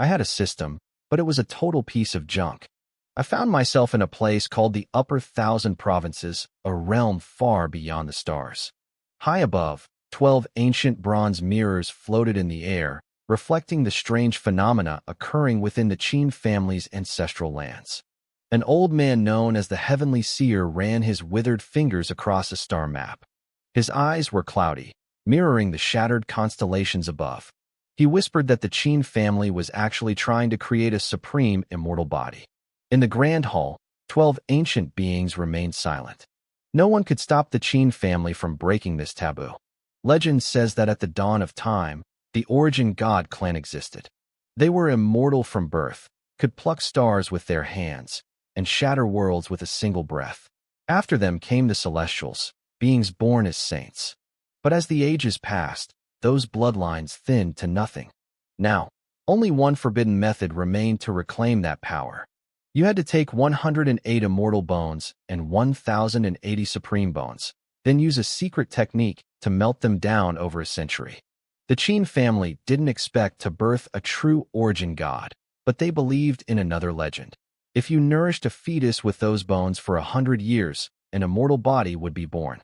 I had a system, but it was a total piece of junk. I found myself in a place called the Upper Thousand Provinces, a realm far beyond the stars. High above, 12 ancient bronze mirrors floated in the air, reflecting the strange phenomena occurring within the Qin family's ancestral lands. An old man known as the Heavenly Seer ran his withered fingers across a star map. His eyes were cloudy, mirroring the shattered constellations above. He whispered that the Qin family was actually trying to create a supreme immortal body. In the Grand Hall, 12 ancient beings remained silent. No one could stop the Qin family from breaking this taboo. Legend says that at the dawn of time, the Origin God clan existed. They were immortal from birth, could pluck stars with their hands, and shatter worlds with a single breath. After them came the Celestials, beings born as saints. But as the ages passed, those bloodlines thinned to nothing. Now, only one forbidden method remained to reclaim that power. You had to take 108 immortal bones and 1,080 supreme bones, then use a secret technique to melt them down over a century. The Qin family didn't expect to birth a true origin god, but they believed in another legend. If you nourished a fetus with those bones for 100 years, an immortal body would be born.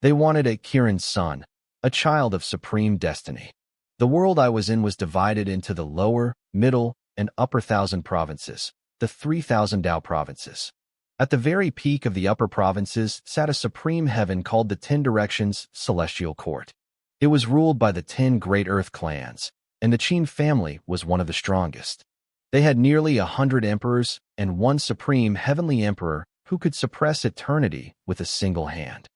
They wanted a Kirin's son, a child of supreme destiny. The world I was in was divided into the lower, middle, and upper thousand provinces, the 3,000 Dao provinces. At the very peak of the upper provinces sat a supreme heaven called the 10 Directions Celestial Court. It was ruled by the 10 Great Earth clans, and the Qin family was one of the strongest. They had nearly 100 emperors and one supreme heavenly emperor who could suppress eternity with a single hand.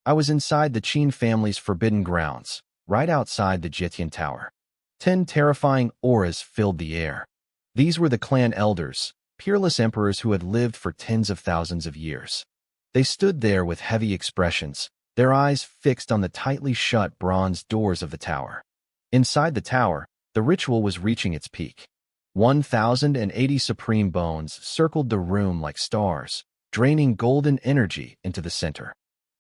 I was inside the Qin family's forbidden grounds, right outside the Jitian Tower. 10 terrifying auras filled the air. These were the clan elders, peerless emperors who had lived for tens of thousands of years. They stood there with heavy expressions, their eyes fixed on the tightly shut bronze doors of the tower. Inside the tower, the ritual was reaching its peak. 1,080 supreme bones circled the room like stars, draining golden energy into the center.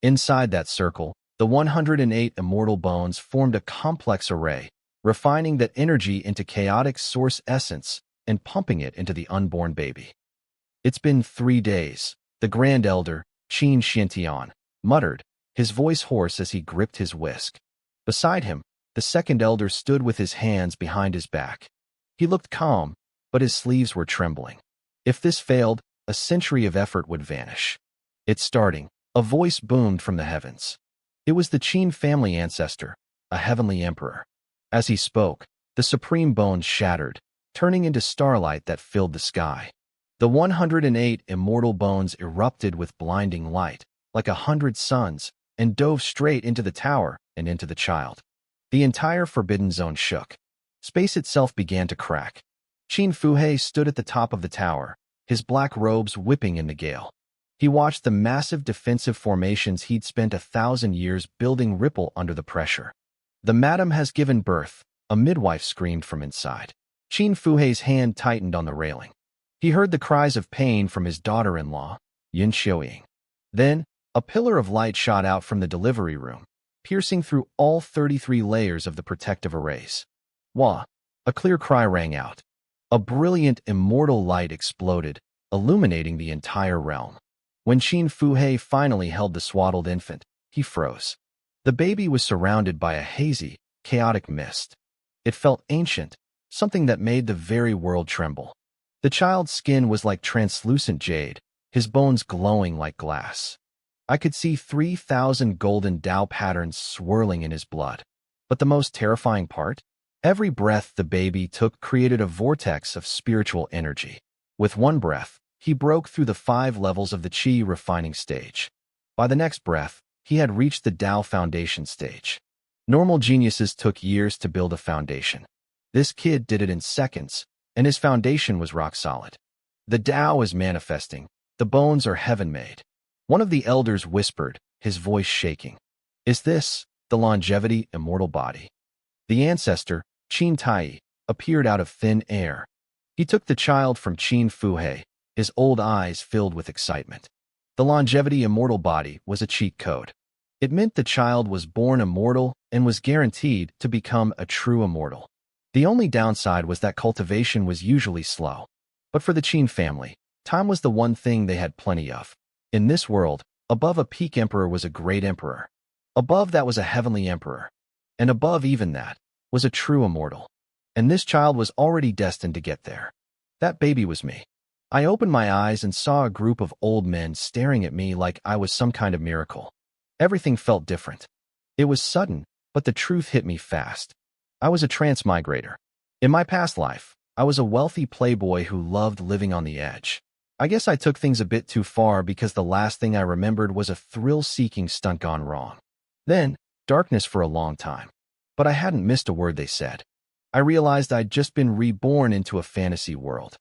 Inside that circle, the 108 immortal bones formed a complex array, refining that energy into chaotic source essence and pumping it into the unborn baby. "It's been 3 days," the Grand Elder, Qin Xiantian, muttered, his voice hoarse as he gripped his whisk. Beside him, the second elder stood with his hands behind his back. He looked calm, but his sleeves were trembling. If this failed, a century of effort would vanish. "It's starting," a voice boomed from the heavens. It was the Qin family ancestor, a heavenly emperor. As he spoke, the supreme bones shattered, turning into starlight that filled the sky. The 108 immortal bones erupted with blinding light, like 100 suns, and dove straight into the tower and into the child. The entire forbidden zone shook. Space itself began to crack. Qin Fuhei stood at the top of the tower, his black robes whipping in the gale. He watched the massive defensive formations he'd spent 1,000 years building ripple under the pressure. "The madam has given birth," a midwife screamed from inside. Qin Fuhei's hand tightened on the railing. He heard the cries of pain from his daughter-in-law, Yin Xiuying. Then, a pillar of light shot out from the delivery room, piercing through all 33 layers of the protective arrays. "Wah!" A clear cry rang out. A brilliant, immortal light exploded, illuminating the entire realm. When Qin Fuhei finally held the swaddled infant, he froze. The baby was surrounded by a hazy, chaotic mist. It felt ancient, something that made the very world tremble. The child's skin was like translucent jade, his bones glowing like glass. I could see 3,000 golden Dao patterns swirling in his blood. But the most terrifying part? Every breath the baby took created a vortex of spiritual energy. With one breath, he broke through the 5 levels of the Qi refining stage. By the next breath, he had reached the Dao foundation stage. Normal geniuses took years to build a foundation. This kid did it in seconds, and his foundation was rock solid. "The Dao is manifesting. The bones are heaven-made." One of the elders whispered, his voice shaking. "Is this the longevity immortal body?" The ancestor, Qin Tai, appeared out of thin air. He took the child from Qin Fuhei, his old eyes filled with excitement. The longevity immortal body was a cheat code. It meant the child was born immortal and was guaranteed to become a true immortal. The only downside was that cultivation was usually slow. But for the Qin family, time was the one thing they had plenty of. In this world, above a peak emperor was a great emperor. Above that was a heavenly emperor. And above even that was a true immortal. And this child was already destined to get there. That baby was me. I opened my eyes and saw a group of old men staring at me like I was some kind of miracle. Everything felt different. It was sudden, but the truth hit me fast. I was a transmigrator. In my past life, I was a wealthy playboy who loved living on the edge. I guess I took things a bit too far because the last thing I remembered was a thrill-seeking stunt gone wrong. Then, darkness for a long time. But I hadn't missed a word they said. I realized I'd just been reborn into a fantasy world.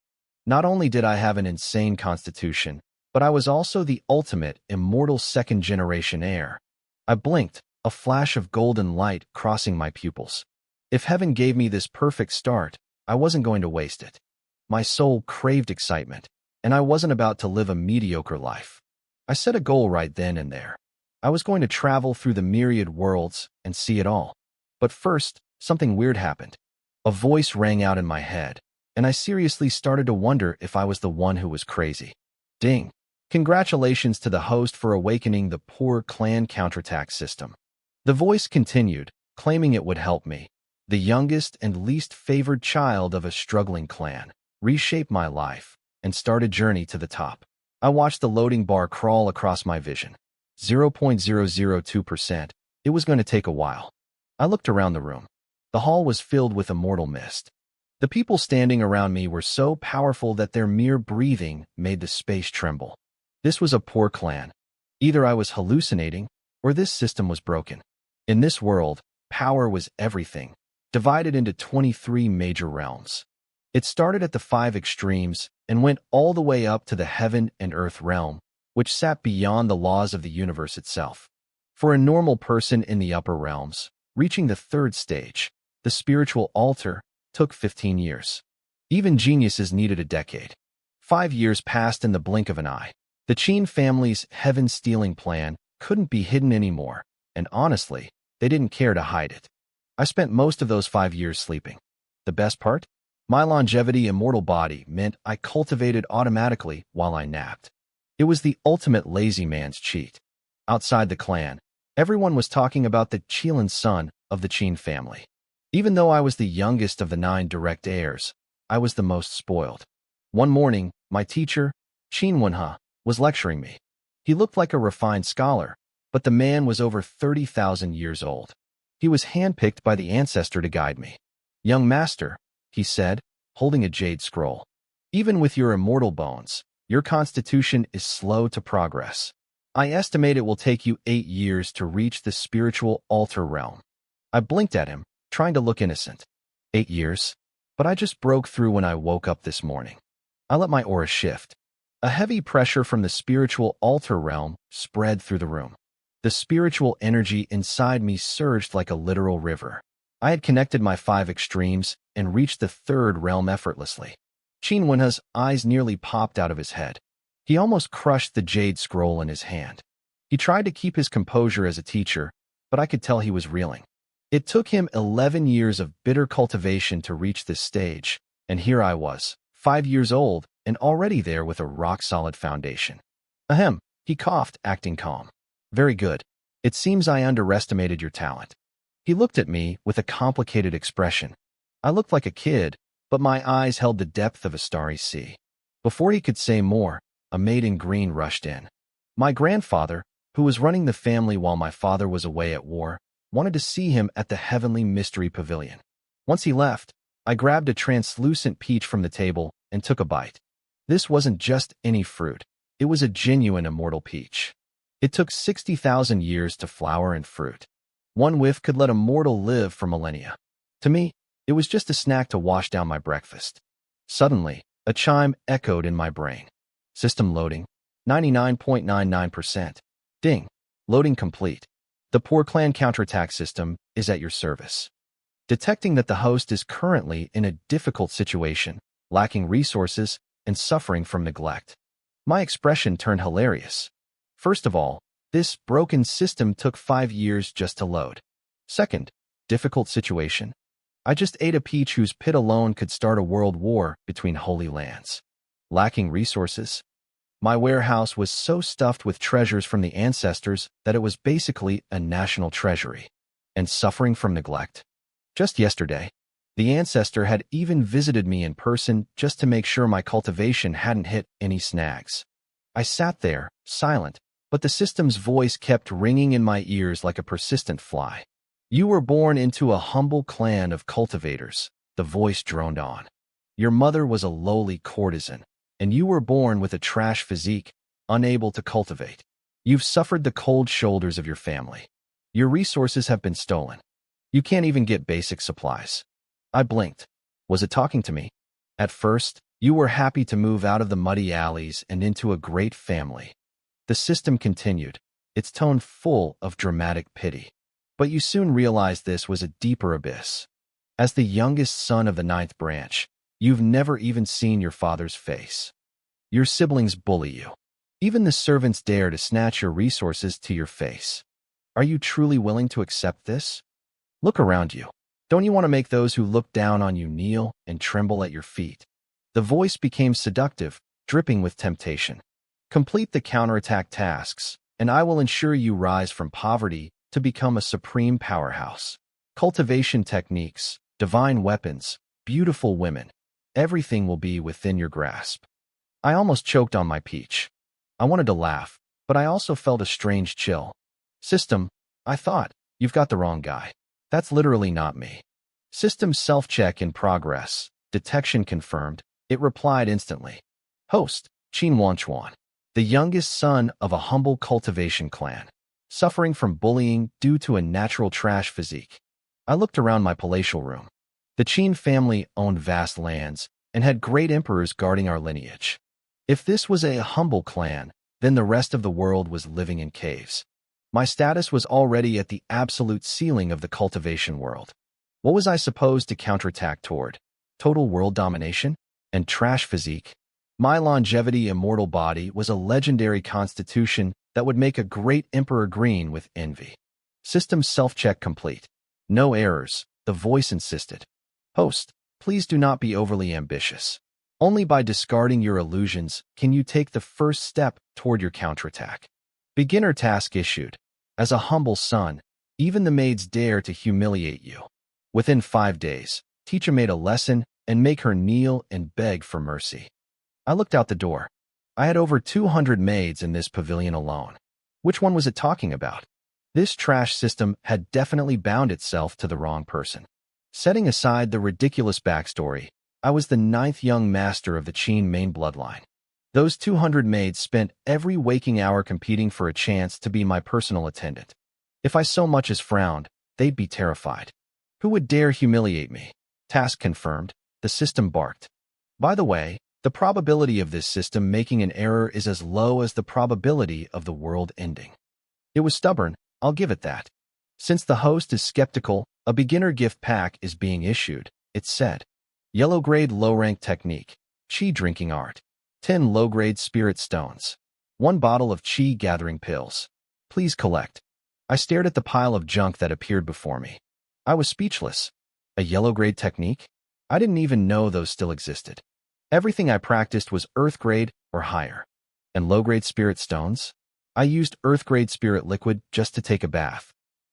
Not only did I have an insane constitution, but I was also the ultimate, immortal second-generation heir. I blinked, a flash of golden light crossing my pupils. If heaven gave me this perfect start, I wasn't going to waste it. My soul craved excitement, and I wasn't about to live a mediocre life. I set a goal right then and there. I was going to travel through the myriad worlds and see it all. But first, something weird happened. A voice rang out in my head, and I seriously started to wonder if I was the one who was crazy. Ding! Congratulations to the host for awakening the poor clan counterattack system. The voice continued, claiming it would help me, the youngest and least favored child of a struggling clan, reshape my life and start a journey to the top. I watched the loading bar crawl across my vision. 0.002%. It was going to take a while. I looked around the room. The hall was filled with immortal mist. The people standing around me were so powerful that their mere breathing made the space tremble. This was a poor clan. Either I was hallucinating, or this system was broken. In this world, power was everything, divided into 23 major realms. It started at the 5 extremes and went all the way up to the heaven and earth realm, which sat beyond the laws of the universe itself. For a normal person in the upper realms, reaching the 3rd stage, the spiritual altar, took 15 years. Even geniuses needed a decade. 5 years passed in the blink of an eye. The Qin family's heaven-stealing plan couldn't be hidden anymore, and honestly, they didn't care to hide it. I spent most of those 5 years sleeping. The best part? My longevity immortal body meant I cultivated automatically while I napped. It was the ultimate lazy man's cheat. Outside the clan, everyone was talking about the Qilin son of the Qin family. Even though I was the youngest of the 9 direct heirs, I was the most spoiled. One morning, my teacher, Qin Manhwa, was lecturing me. He looked like a refined scholar, but the man was over 30,000 years old. He was handpicked by the ancestor to guide me. "Young master," he said, holding a jade scroll, "even with your immortal bones, your constitution is slow to progress. I estimate it will take you 8 years to reach the spiritual altar realm." I blinked at him, trying to look innocent. 8 years? But I just broke through when I woke up this morning. I let my aura shift. A heavy pressure from the spiritual altar realm spread through the room. The spiritual energy inside me surged like a literal river. I had connected my 5 extremes and reached the 3rd realm effortlessly. Qin Wenha's eyes nearly popped out of his head. He almost crushed the jade scroll in his hand. He tried to keep his composure as a teacher, but I could tell he was reeling. It took him 11 years of bitter cultivation to reach this stage, and here I was, 5 years old, and already there with a rock-solid foundation. Ahem, he coughed, acting calm. "Very good. It seems I underestimated your talent." He looked at me with a complicated expression. I looked like a kid, but my eyes held the depth of a starry sea. Before he could say more, a maid in green rushed in. My grandfather, who was running the family while my father was away at war, wanted to see him at the Heavenly Mystery Pavilion. Once he left, I grabbed a translucent peach from the table and took a bite. This wasn't just any fruit. It was a genuine immortal peach. It took 60,000 years to flower and fruit. One whiff could let a mortal live for millennia. To me, it was just a snack to wash down my breakfast. Suddenly, a chime echoed in my brain. System loading. 99.99%. Ding. Loading complete. The Poor Clan counterattack system is at your service. Detecting that the host is currently in a difficult situation, lacking resources, and suffering from neglect. My expression turned hilarious. First of all, this broken system took 5 years just to load. Second, difficult situation. I just ate a peach whose pit alone could start a world war between holy lands. Lacking resources? My warehouse was so stuffed with treasures from the ancestors that it was basically a national treasury. And suffering from neglect? Just yesterday, the ancestor had even visited me in person just to make sure my cultivation hadn't hit any snags. I sat there, silent, but the system's voice kept ringing in my ears like a persistent fly. You were born into a humble clan of cultivators, the voice droned on. Your mother was a lowly courtesan, and you were born with a trash physique, unable to cultivate. You've suffered the cold shoulders of your family. Your resources have been stolen. You can't even get basic supplies. I blinked. Was it talking to me? At first, you were happy to move out of the muddy alleys and into a great family. The system continued, its tone full of dramatic pity. But you soon realized this was a deeper abyss. As the youngest son of the 9th branch, you've never even seen your father's face. Your siblings bully you. Even the servants dare to snatch your resources to your face. Are you truly willing to accept this? Look around you. Don't you want to make those who look down on you kneel and tremble at your feet? The voice became seductive, dripping with temptation. Complete the counterattack tasks, and I will ensure you rise from poverty to become a supreme powerhouse. Cultivation techniques, divine weapons, beautiful women, everything will be within your grasp. I almost choked on my peach. I wanted to laugh, but I also felt a strange chill. System, I thought, you've got the wrong guy. That's literally not me. System self-check in progress. Detection confirmed. It replied instantly. Host, Qin Wanchuan, the youngest son of a humble cultivation clan, suffering from bullying due to a natural trash physique. I looked around my palatial room. The Qin family owned vast lands and had great emperors guarding our lineage. If this was a humble clan, then the rest of the world was living in caves. My status was already at the absolute ceiling of the cultivation world. What was I supposed to counterattack toward? Total world domination? And trash physique? My longevity immortal body was a legendary constitution that would make a great emperor green with envy. System self-check complete. No errors, the voice insisted. Host, please do not be overly ambitious. Only by discarding your illusions can you take the first step toward your counterattack. Beginner task issued. As a humble son, even the maids dare to humiliate you. Within 5 days, teach a maid a lesson and make her kneel and beg for mercy. I looked out the door. I had over 200 maids in this pavilion alone. Which one was it talking about? This trash system had definitely bound itself to the wrong person. Setting aside the ridiculous backstory, I was the 9th young master of the Qin main bloodline. Those 200 maids spent every waking hour competing for a chance to be my personal attendant. If I so much as frowned, they'd be terrified. Who would dare humiliate me? Task confirmed. The system barked. By the way, the probability of this system making an error is as low as the probability of the world ending. It was stubborn, I'll give it that. Since the host is skeptical, a beginner gift pack is being issued, it said. Yellow-grade low-rank technique, Qi drinking art, 10 low-grade spirit stones, 1 bottle of Qi gathering pills. Please collect. I stared at the pile of junk that appeared before me. I was speechless. A yellow-grade technique? I didn't even know those still existed. Everything I practiced was earth-grade or higher. And low-grade spirit stones? I used earth-grade spirit liquid just to take a bath.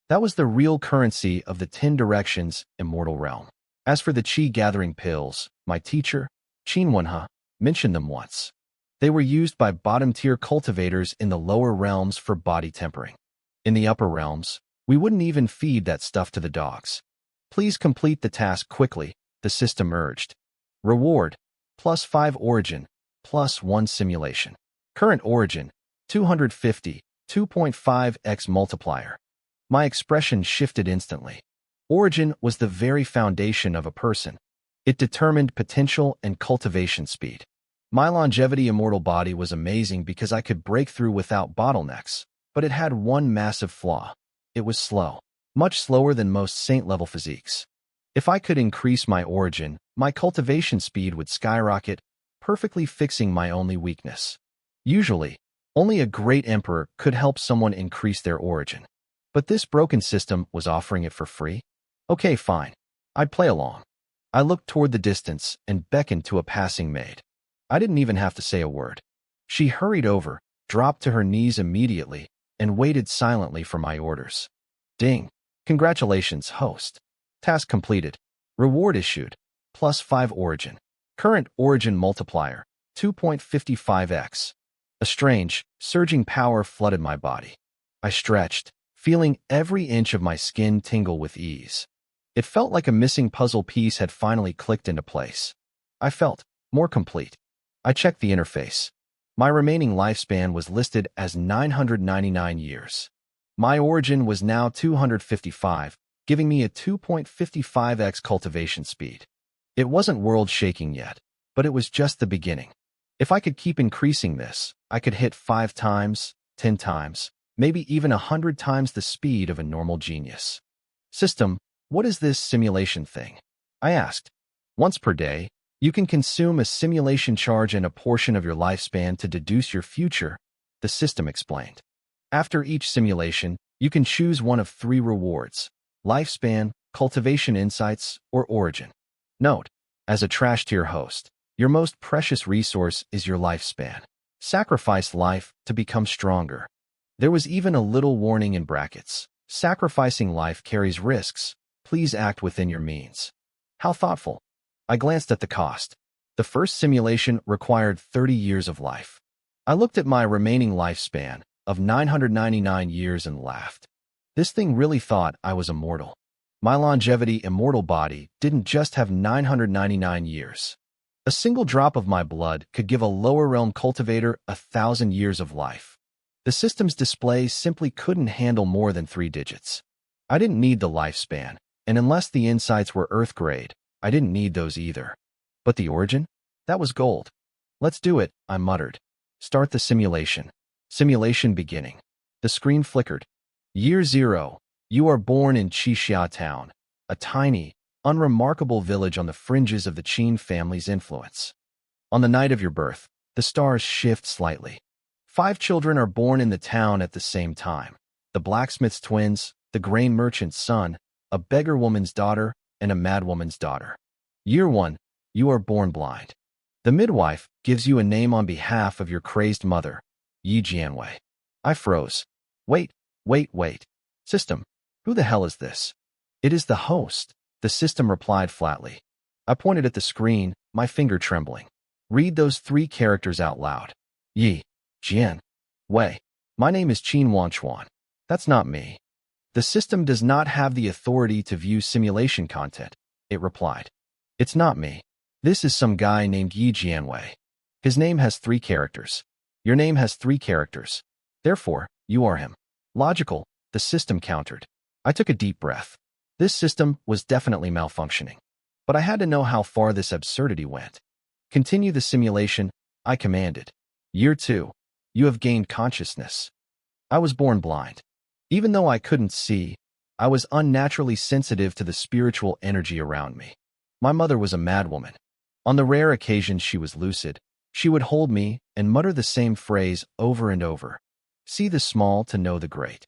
That was the real currency of the 10 directions immortal realm. As for the Qi gathering pills, my teacher, Qin Manhwa, mentioned them once. They were used by bottom-tier cultivators in the lower realms for body tempering. In the upper realms, we wouldn't even feed that stuff to the dogs. Please complete the task quickly, the system urged. Reward, +5 origin, +1 simulation. Current origin, 250, 2.5x multiplier. My expression shifted instantly. Origin was the very foundation of a person. It determined potential and cultivation speed. My longevity immortal body was amazing because I could break through without bottlenecks, but it had one massive flaw. It was slow, much slower than most saint-level physiques. If I could increase my origin, my cultivation speed would skyrocket, perfectly fixing my only weakness. Usually, only a great emperor could help someone increase their origin. But this broken system was offering it for free? Okay, fine. I'd play along. I looked toward the distance and beckoned to a passing maid. I didn't even have to say a word. She hurried over, dropped to her knees immediately, and waited silently for my orders. Ding. Congratulations, host. Task completed. Reward issued. +5 origin. Current origin multiplier, 2.55x. A strange, surging power flooded my body. I stretched, feeling every inch of my skin tingle with ease. It felt like a missing puzzle piece had finally clicked into place. I felt more complete. I checked the interface. My remaining lifespan was listed as 999 years. My origin was now 255, giving me a 2.55x cultivation speed. It wasn't world-shaking yet, but it was just the beginning. If I could keep increasing this, I could hit 5 times, 10 times, maybe even 100 times the speed of a normal genius. System, what is this simulation thing? I asked. Once per day, you can consume a simulation charge and a portion of your lifespan to deduce your future, the system explained. After each simulation, you can choose one of 3 rewards: lifespan, cultivation insights, or origin. Note, as a trash tier host, your most precious resource is your lifespan. Sacrifice life to become stronger. There was even a little warning in brackets. Sacrificing life carries risks. Please act within your means. How thoughtful. I glanced at the cost. The first simulation required 30 years of life. I looked at my remaining lifespan of 999 years and laughed. This thing really thought I was immortal. My longevity immortal body didn't just have 999 years. A single drop of my blood could give a lower realm cultivator 1,000 years of life. The system's display simply couldn't handle more than 3 digits. I didn't need the lifespan, and unless the insights were Earth grade, I didn't need those either. But the origin? That was gold. Let's do it, I muttered. Start the simulation. Simulation beginning. The screen flickered. Year 0. You are born in Qixia Town, a tiny, unremarkable village on the fringes of the Qin family's influence. On the night of your birth, the stars shift slightly. 5 children are born in the town at the same time: the blacksmith's twins, the grain merchant's son, a beggar woman's daughter, and a madwoman's daughter. Year 1, you are born blind. The midwife gives you a name on behalf of your crazed mother, Yi Jianwei. I froze. Wait. System, who the hell is this? It is the host, the system replied flatly. I pointed at the screen, my finger trembling. Read those 3 characters out loud. Yi, Jian, Wei. My name is Qin Wanchuan. That's not me. The system does not have the authority to view simulation content, it replied. It's not me. This is some guy named Yi Jianwei. His name has 3 characters. Your name has 3 characters. Therefore, you are him. Logical, the system countered. I took a deep breath. This system was definitely malfunctioning. But I had to know how far this absurdity went. Continue the simulation, I commanded. Year 2. You have gained consciousness. I was born blind. Even though I couldn't see, I was unnaturally sensitive to the spiritual energy around me. My mother was a madwoman. On the rare occasions she was lucid, she would hold me and mutter the same phrase over and over. See the small to know the great.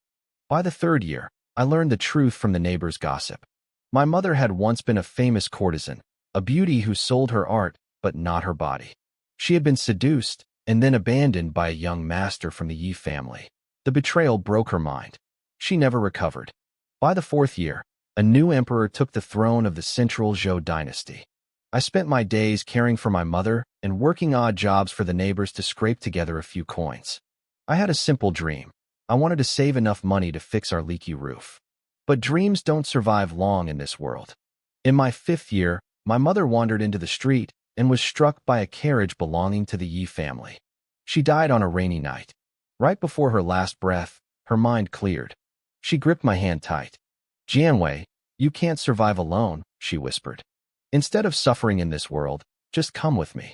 By the 3rd year, I learned the truth from the neighbor's gossip. My mother had once been a famous courtesan, a beauty who sold her art, but not her body. She had been seduced and then abandoned by a young master from the Yi family. The betrayal broke her mind. She never recovered. By the 4th year, a new emperor took the throne of the central Zhou dynasty. I spent my days caring for my mother and working odd jobs for the neighbors to scrape together a few coins. I had a simple dream. I wanted to save enough money to fix our leaky roof. But dreams don't survive long in this world. In my 5th year, my mother wandered into the street and was struck by a carriage belonging to the Yi family. She died on a rainy night. Right before her last breath, her mind cleared. She gripped my hand tight. Jianwei, you can't survive alone, she whispered. Instead of suffering in this world, just come with me.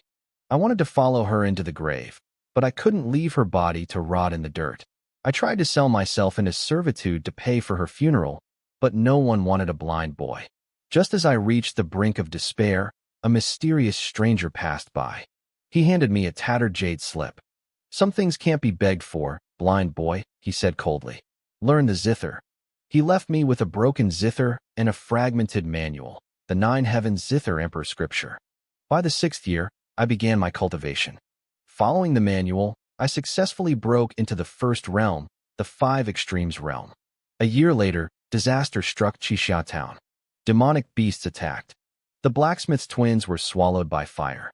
I wanted to follow her into the grave, but I couldn't leave her body to rot in the dirt. I tried to sell myself into servitude to pay for her funeral, but no one wanted a blind boy. Just as I reached the brink of despair, a mysterious stranger passed by. He handed me a tattered jade slip. Some things can't be begged for, blind boy, he said coldly. Learn the zither. He left me with a broken zither and a fragmented manual. the Nine Heavens Zither Emperor Scripture. By the 6th year, I began my cultivation. Following the manual, I successfully broke into the first realm, the Five Extremes realm. A year later, disaster struck Qixia town. Demonic beasts attacked. The blacksmith's twins were swallowed by fire.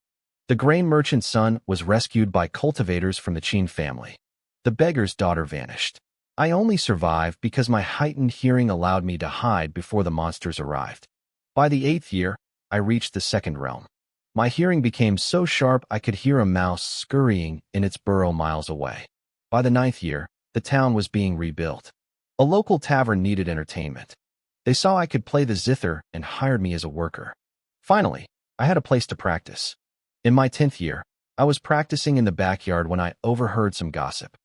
The grain merchant's son was rescued by cultivators from the Qin family. The beggar's daughter vanished. I only survived because my heightened hearing allowed me to hide before the monsters arrived. By the 8th year, I reached the second realm. My hearing became so sharp I could hear a mouse scurrying in its burrow miles away. By the 9th year, the town was being rebuilt. A local tavern needed entertainment. They saw I could play the zither and hired me as a worker. Finally, I had a place to practice. In my 10th year, I was practicing in the backyard when I overheard some gossip.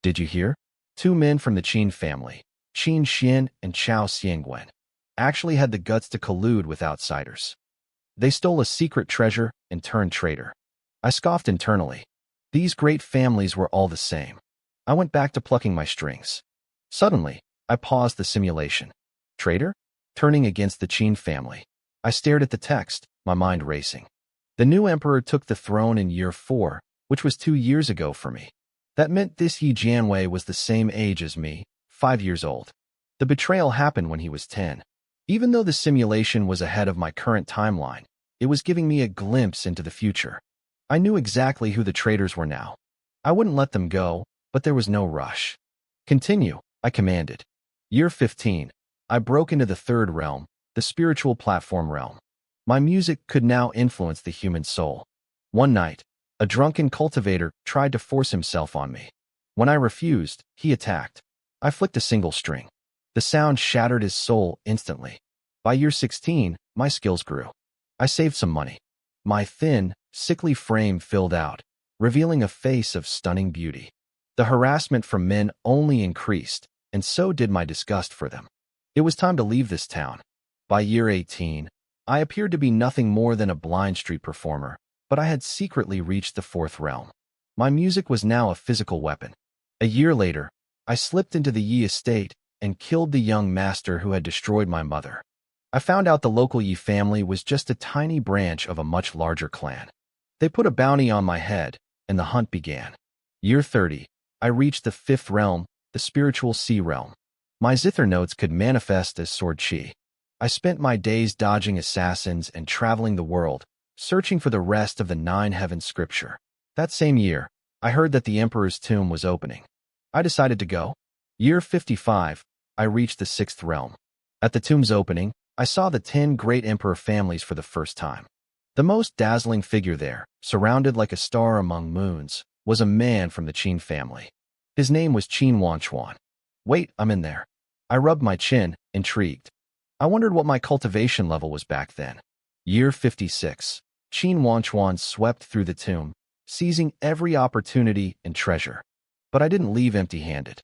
Did you hear? 2 men from the Qin family, Qin Xian and Chao Xiangwen, actually had the guts to collude with outsiders. They stole a secret treasure and turned traitor. I scoffed internally. These great families were all the same. I went back to plucking my strings. Suddenly, I paused the simulation. Traitor? Turning against the Qin family. I stared at the text, my mind racing. The new emperor took the throne in year 4, which was 2 years ago for me. That meant this Yi Jianwei was the same age as me, 5 years old. The betrayal happened when he was 10. Even though the simulation was ahead of my current timeline, it was giving me a glimpse into the future. I knew exactly who the traitors were now. I wouldn't let them go, but there was no rush. Continue, I commanded. Year 15, I broke into the third realm, the spiritual platform realm. My music could now influence the human soul. One night, a drunken cultivator tried to force himself on me. When I refused, he attacked. I flicked a single string. The sound shattered his soul instantly. By year 16, my skills grew. I saved some money. My thin, sickly frame filled out, revealing a face of stunning beauty. The harassment from men only increased, and so did my disgust for them. It was time to leave this town. By year 18, I appeared to be nothing more than a blind street performer, but I had secretly reached the 4th realm. My music was now a physical weapon. A year later, I slipped into the Yi estate and killed the young master who had destroyed my mother. I found out the local Yi family was just a tiny branch of a much larger clan. They put a bounty on my head, and the hunt began. Year 30, I reached the 5th realm, the spiritual sea realm. My zither notes could manifest as sword chi. I spent my days dodging assassins and traveling the world, searching for the rest of the 9 heavens scripture. That same year, I heard that the emperor's tomb was opening. I decided to go. Year 55, I reached the 6th realm. At the tomb's opening, I saw the 10 great emperor families for the first time. The most dazzling figure there, surrounded like a star among moons, was a man from the Qin family. His name was Qin Wanchuan. Wait, I'm in there. I rubbed my chin, intrigued. I wondered what my cultivation level was back then. Year 56, Qin Wanchuan swept through the tomb, seizing every opportunity and treasure. But I didn't leave empty-handed.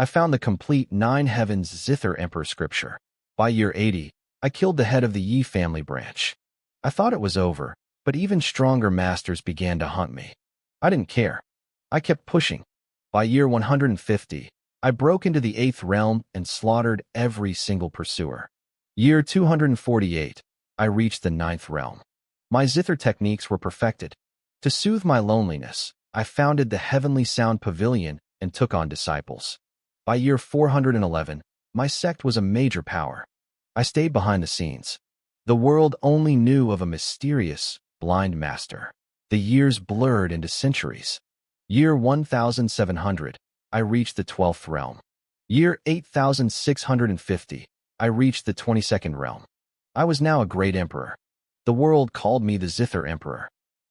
I found the complete 9 heavens zither emperor scripture. By year 80, I killed the head of the Yi family branch. I thought it was over, but even stronger masters began to hunt me. I didn't care. I kept pushing. By year 150, I broke into the 8th realm and slaughtered every single pursuer. Year 248, I reached the 9th realm. My zither techniques were perfected. To soothe my loneliness, I founded the Heavenly Sound Pavilion and took on disciples. By year 411, my sect was a major power. I stayed behind the scenes. The world only knew of a mysterious, blind master. The years blurred into centuries. Year 1700, I reached the 12th realm. Year 8650, I reached the 22nd realm. I was now a great emperor. The world called me the Zither Emperor.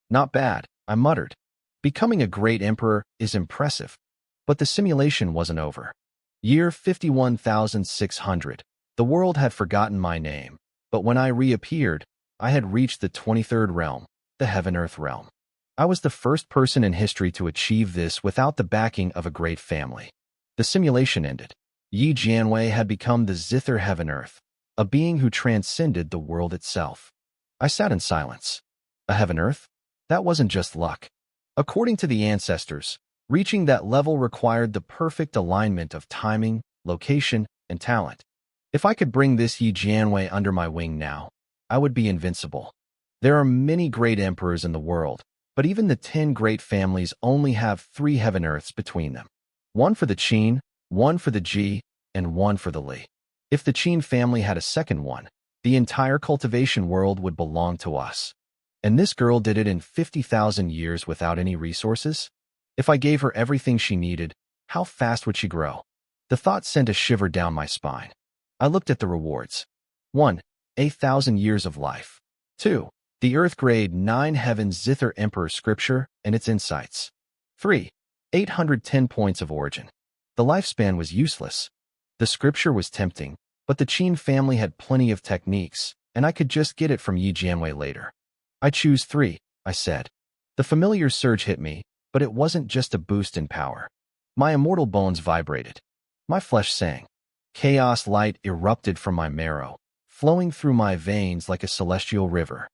Not bad, I muttered. Becoming a great emperor is impressive. But the simulation wasn't over. Year 51,600. The world had forgotten my name, but when I reappeared, I had reached the 23rd realm, the Heaven-Earth realm. I was the first person in history to achieve this without the backing of a great family. The simulation ended. Yi Jianwei had become the Zither Heaven-Earth, a being who transcended the world itself. I sat in silence. A Heaven-Earth? That wasn't just luck. According to the ancestors, reaching that level required the perfect alignment of timing, location, and talent. If I could bring this Yi Jianwei under my wing now, I would be invincible. There are many great emperors in the world, but even the 10 great families only have 3 heaven earths between them. One for the Qin, one for the Ji, and one for the Li. If the Qin family had a second one, the entire cultivation world would belong to us. And this girl did it in 50,000 years without any resources? If I gave her everything she needed, how fast would she grow? The thought sent a shiver down my spine. I looked at the rewards. 1. 8,000 years of life. 2. The Earth Grade 9 Heavens Zither Emperor Scripture and its insights. 3. 810 points of origin. The lifespan was useless. The scripture was tempting, but the Qin family had plenty of techniques, and I could just get it from Yi Jianwei later. I choose 3, I said. The familiar surge hit me, but it wasn't just a boost in power. My immortal bones vibrated. My flesh sang. Chaos light erupted from my marrow, flowing through my veins like a celestial river.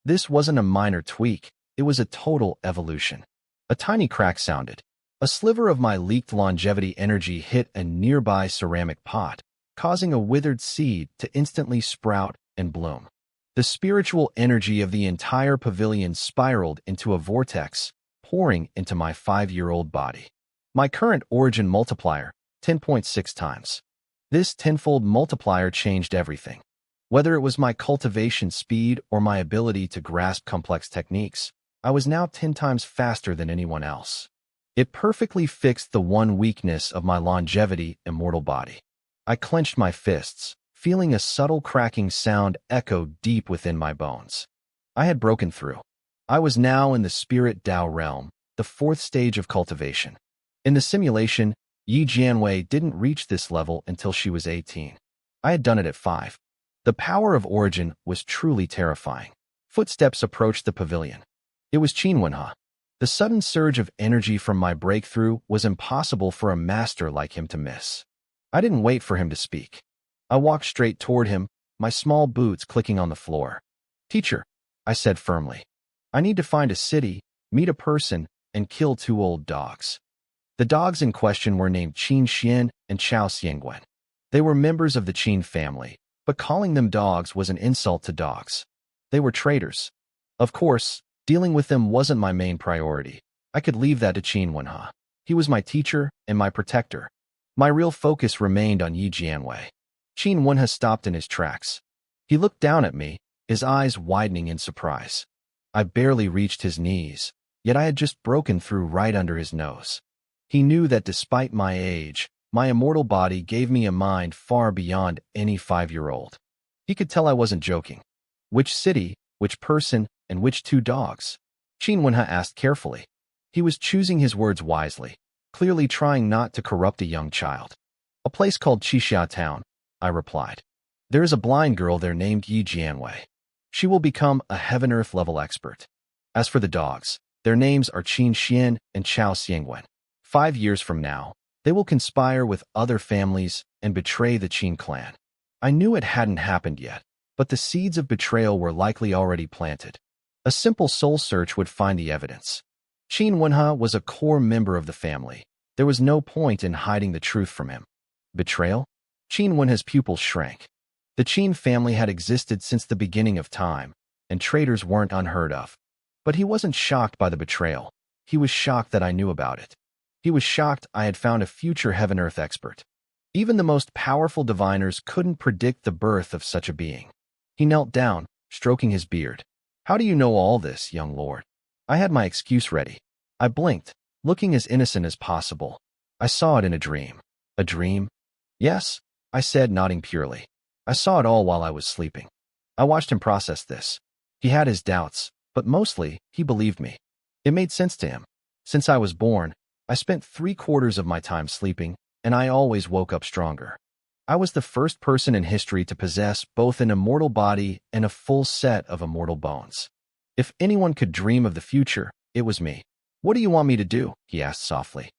This wasn't a minor tweak, it was a total evolution. A tiny crack sounded. A sliver of my leaked longevity energy hit a nearby ceramic pot, causing a withered seed to instantly sprout and bloom. The spiritual energy of the entire pavilion spiraled into a vortex, pouring into my 5-year-old body. My current origin multiplier, 10.6 times. This tenfold multiplier changed everything. Whether it was my cultivation speed or my ability to grasp complex techniques, I was now 10 times faster than anyone else. It perfectly fixed the one weakness of my longevity immortal body. I clenched my fists, feeling a subtle cracking sound echo deep within my bones. I had broken through. I was now in the spirit Tao realm, the 4th stage of cultivation. In the simulation, Yi Jianwei didn't reach this level until she was 18. I had done it at 5. The power of origin was truly terrifying. Footsteps approached the pavilion. It was Qin Manhwa. The sudden surge of energy from my breakthrough was impossible for a master like him to miss. I didn't wait for him to speak. I walked straight toward him, my small boots clicking on the floor. "Teacher," I said firmly, "I need to find a city, meet a person, and kill 2 old dogs." The dogs in question were named Qin Xian and Chao Xiangwen. They were members of the Qin family, but calling them dogs was an insult to dogs. They were traitors. Of course, dealing with them wasn't my main priority. I could leave that to Qin Manhwa. He was my teacher and my protector. My real focus remained on Yi Jianwei. Qin Manhwa stopped in his tracks. He looked down at me, his eyes widening in surprise. I barely reached his knees, yet I had just broken through right under his nose. He knew that despite my age, my immortal body gave me a mind far beyond any 5-year-old. He could tell I wasn't joking. Which city, which person, and which 2 dogs? Qin Manhwa asked carefully. He was choosing his words wisely, clearly trying not to corrupt a young child. "A place called Qixia Town," I replied. "There is a blind girl there named Yi Jianwei. She will become a heaven-earth level expert. As for the dogs, their names are Qin Xian and Chao Xiangwen. 5 years from now, they will conspire with other families and betray the Qin clan." I knew it hadn't happened yet, but the seeds of betrayal were likely already planted. A simple soul search would find the evidence. Qin Manhwa was a core member of the family. There was no point in hiding the truth from him. Betrayal? Qin Manhwa's pupils shrank. The Qin family had existed since the beginning of time, and traitors weren't unheard of. But he wasn't shocked by the betrayal. He was shocked that I knew about it. He was shocked I had found a future heaven-earth expert. Even the most powerful diviners couldn't predict the birth of such a being. He knelt down, stroking his beard. "How do you know all this, young lord?" I had my excuse ready. I blinked, looking as innocent as possible. "I saw it in a dream." "A dream?" "Yes," I said, nodding purely. "I saw it all while I was sleeping." I watched him process this. He had his doubts, but mostly, he believed me. It made sense to him. Since I was born, I spent 3/4 of my time sleeping, and I always woke up stronger. I was the first person in history to possess both an immortal body and a full set of immortal bones. If anyone could dream of the future, it was me. "What do you want me to do?" he asked softly.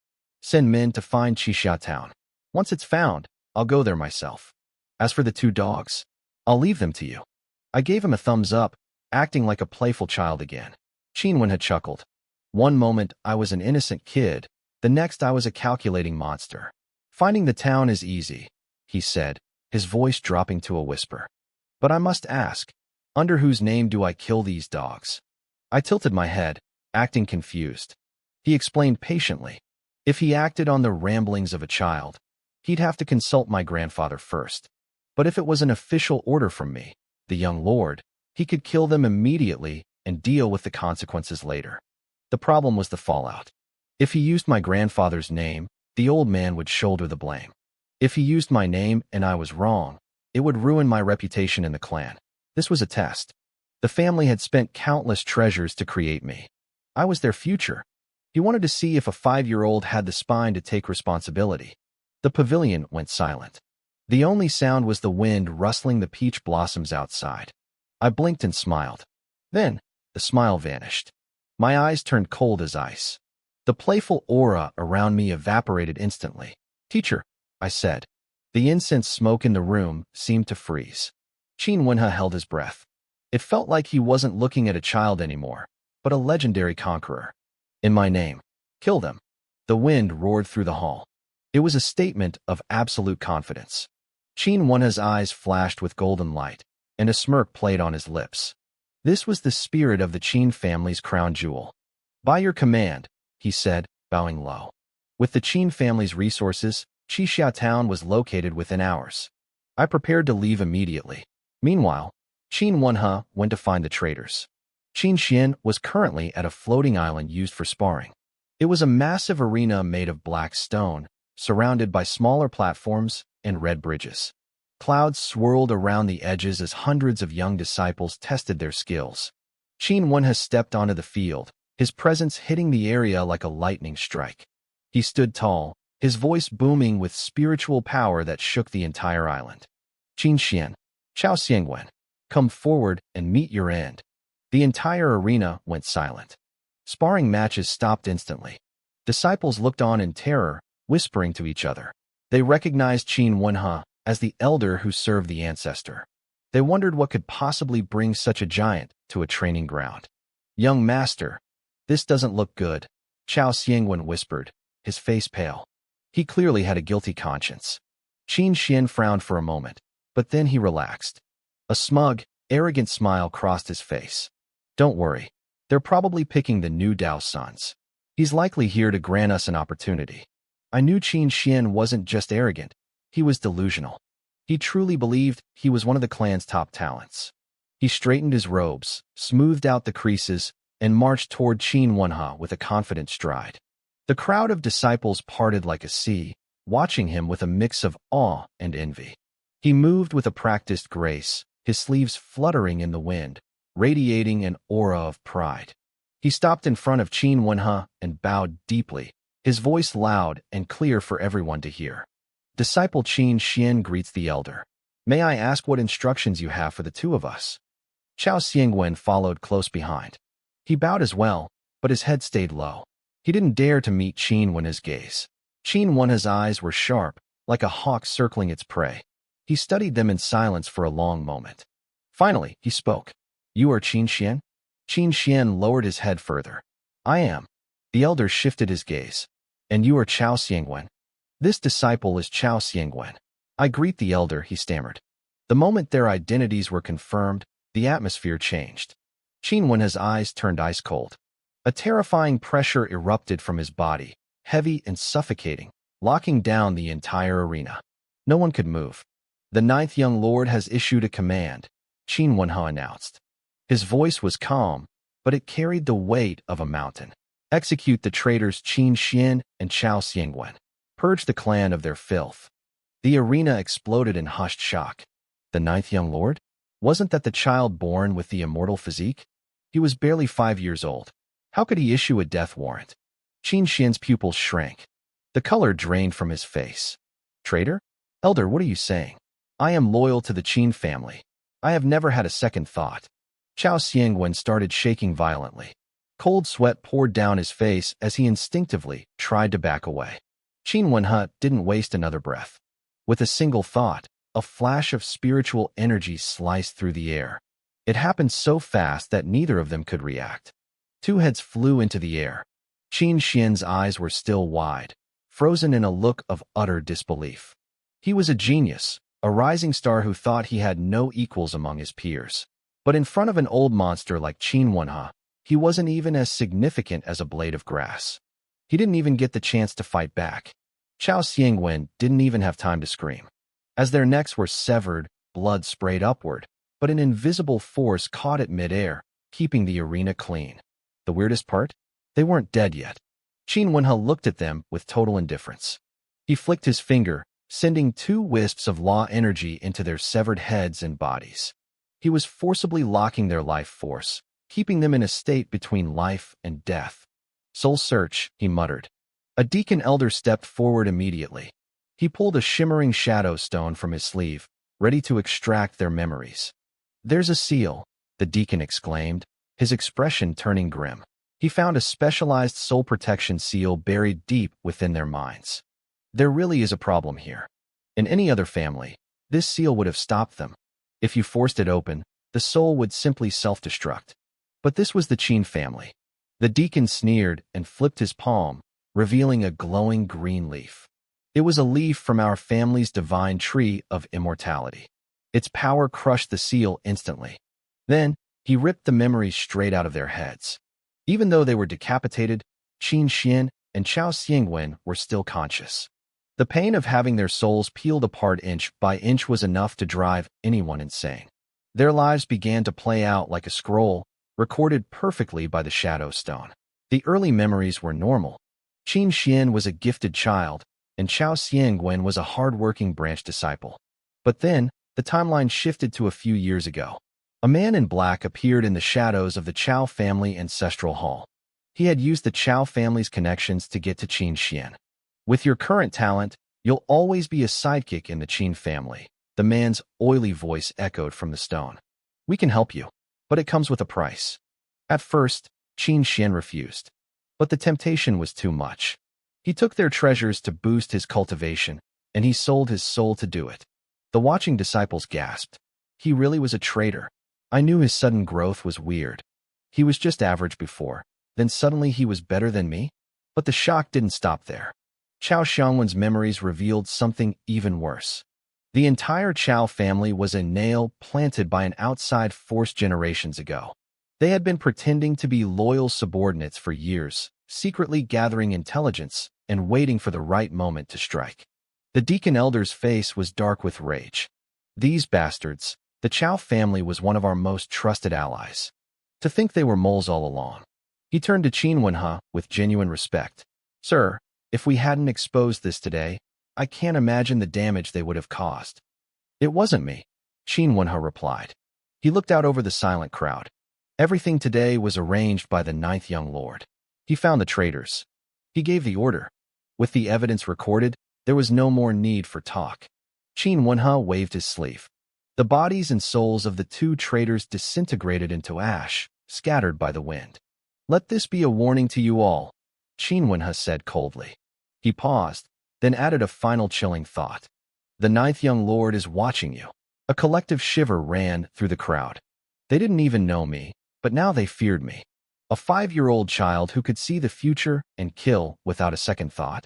"Send men to find Qixia Town. Once it's found, I'll go there myself. As for the 2 dogs, I'll leave them to you." I gave him a thumbs up, acting like a playful child again. Qin Manhwa chuckled. One moment I was an innocent kid, the next I was a calculating monster. "Finding the town is easy," he said, his voice dropping to a whisper. "But I must ask, Under whose name do I kill these dogs? I tilted my head, acting confused. He explained patiently. If he acted on the ramblings of a child, he'd have to consult my grandfather first. But if it was an official order from me, the young lord, he could kill them immediately and deal with the consequences later. The problem was the fallout. If he used my grandfather's name, the old man would shoulder the blame. If he used my name and I was wrong, it would ruin my reputation in the clan. This was a test. The family had spent countless treasures to create me. I was their future. He wanted to see if a 5-year-old had the spine to take responsibility. The pavilion went silent. The only sound was the wind rustling the peach blossoms outside. I blinked and smiled. Then, the smile vanished. My eyes turned cold as ice. The playful aura around me evaporated instantly. Teacher, I said. The incense smoke in the room seemed to freeze. Manhwa held his breath. It felt like he wasn't looking at a child anymore, but a legendary conqueror. In my name, kill them. The wind roared through the hall. It was a statement of absolute confidence. Manhwa's eyes flashed with golden light, and a smirk played on his lips. This was the spirit of the Qin family's crown jewel. By your command, he said, bowing low. With the Qin family's resources, Qixia town was located within hours. I prepared to leave immediately. Meanwhile, Manhwa went to find the traitors. Qin Xian was currently at a floating island used for sparring. It was a massive arena made of black stone, surrounded by smaller platforms and red bridges. Clouds swirled around the edges as hundreds of young disciples tested their skills. Manhwa stepped onto the field, his presence hitting the area like a lightning strike. He stood tall, his voice booming with spiritual power that shook the entire island. Qin Xian, Chao Xiangwen, come forward and meet your end. The entire arena went silent. Sparring matches stopped instantly. Disciples looked on in terror, whispering to each other. They recognized Manhwa as the elder who served the ancestor. They wondered what could possibly bring such a giant to a training ground. Young master, this doesn't look good, Chao Xiangwen whispered, his face pale. He clearly had a guilty conscience. Qin Xian frowned for a moment, but then he relaxed. A smug, arrogant smile crossed his face. Don't worry. They're probably picking the new Dao sons. He's likely here to grant us an opportunity. I knew Qin Xian wasn't just arrogant. He was delusional. He truly believed he was one of the clan's top talents. He straightened his robes, smoothed out the creases, and marched toward Manhwa with a confident stride. The crowd of disciples parted like a sea, watching him with a mix of awe and envy. He moved with a practiced grace, his sleeves fluttering in the wind, radiating an aura of pride. He stopped in front of Manhwa and bowed deeply, his voice loud and clear for everyone to hear. Disciple Qin Xian greets the elder. May I ask what instructions you have for the two of us? Chao Xiangwen followed close behind. He bowed as well, but his head stayed low. He didn't dare to meet Manhwa's gaze. Manhwa's eyes were sharp, like a hawk circling its prey. He studied them in silence for a long moment. Finally, he spoke. You are Qin Xian? Qin Xian lowered his head further. I am. The elder shifted his gaze. And you are Chao Xiangwen? This disciple is Chao Xiangwen. I greet the elder, he stammered. The moment their identities were confirmed, the atmosphere changed. Manhwa's eyes turned ice cold. A terrifying pressure erupted from his body, heavy and suffocating, locking down the entire arena. No one could move. The 9th young lord has issued a command, Manhwa announced. His voice was calm, but it carried the weight of a mountain. Execute the traitors Qin Xian and Chao Xiangwen. Purge the clan of their filth. The arena exploded in hushed shock. The 9th young lord? Wasn't that the child born with the immortal physique? He was barely 5 years old. How could he issue a death warrant? Qin Xian's pupils shrank. The color drained from his face. Traitor? Elder, what are you saying? I am loyal to the Qin family. I have never had a second thought. Chao Xiangwen started shaking violently. Cold sweat poured down his face as he instinctively tried to back away. Manhwa didn't waste another breath. With a single thought, a flash of spiritual energy sliced through the air. It happened so fast that neither of them could react. Two heads flew into the air. Qin Xian's eyes were still wide, frozen in a look of utter disbelief. He was a genius, a rising star who thought he had no equals among his peers. But in front of an old monster like Qin Wenhe, he wasn't even as significant as a blade of grass. He didn't even get the chance to fight back. Chao Xiangwen didn't even have time to scream. As their necks were severed, blood sprayed upward, but an invisible force caught it midair, keeping the arena clean. The weirdest part? They weren't dead yet. Qin Wenhe looked at them with total indifference. He flicked his finger, sending 2 wisps of law energy into their severed heads and bodies. He was forcibly locking their life force, keeping them in a state between life and death. Soul search, he muttered. A deacon elder stepped forward immediately. He pulled a shimmering shadow stone from his sleeve, ready to extract their memories. There's a seal, the deacon exclaimed, his expression turning grim. He found a specialized soul protection seal buried deep within their minds. There really is a problem here. In any other family, this seal would have stopped them. If you forced it open, the soul would simply self-destruct. But this was the Qin family. The deacon sneered and flipped his palm, revealing a glowing green leaf. It was a leaf from our family's divine tree of immortality. Its power crushed the seal instantly. Then, he ripped the memories straight out of their heads. Even though they were decapitated, Qin Xian and Chao Xiangwen were still conscious. The pain of having their souls peeled apart inch by inch was enough to drive anyone insane. Their lives began to play out like a scroll, recorded perfectly by the Shadow Stone. The early memories were normal. Qin Xian was a gifted child, and Chao Xiangwen was a hard-working branch disciple. But then, the timeline shifted to a few years ago. A man in black appeared in the shadows of the Chao family ancestral hall. He had used the Chao family's connections to get to Qin Xian. With your current talent, you'll always be a sidekick in the Qin family, the man's oily voice echoed from the stone. We can help you, but it comes with a price. At first, Qin Xian refused. But the temptation was too much. He took their treasures to boost his cultivation, and he sold his soul to do it. The watching disciples gasped. He really was a traitor. I knew his sudden growth was weird. He was just average before, then suddenly he was better than me? But the shock didn't stop there. Chao Xiangwen's memories revealed something even worse. The entire Chao family was a nail planted by an outside force generations ago. They had been pretending to be loyal subordinates for years, secretly gathering intelligence and waiting for the right moment to strike. The deacon elder's face was dark with rage. These bastards, the Chao family was one of our most trusted allies. To think they were moles all along. He turned to Qin Wenhe with genuine respect. Sir, if we hadn't exposed this today, I can't imagine the damage they would have caused. It wasn't me, Qin Wenhe replied. He looked out over the silent crowd. Everything today was arranged by the 9th young lord. He found the traitors. He gave the order. With the evidence recorded, there was no more need for talk. Qin Wenhe waved his sleeve. The bodies and souls of the 2 traitors disintegrated into ash, scattered by the wind. Let this be a warning to you all, Qin Wenhe said coldly. He paused, then added a final chilling thought. The 9th young lord is watching you. A collective shiver ran through the crowd. They didn't even know me, but now they feared me. A 5-year-old child who could see the future and kill without a second thought.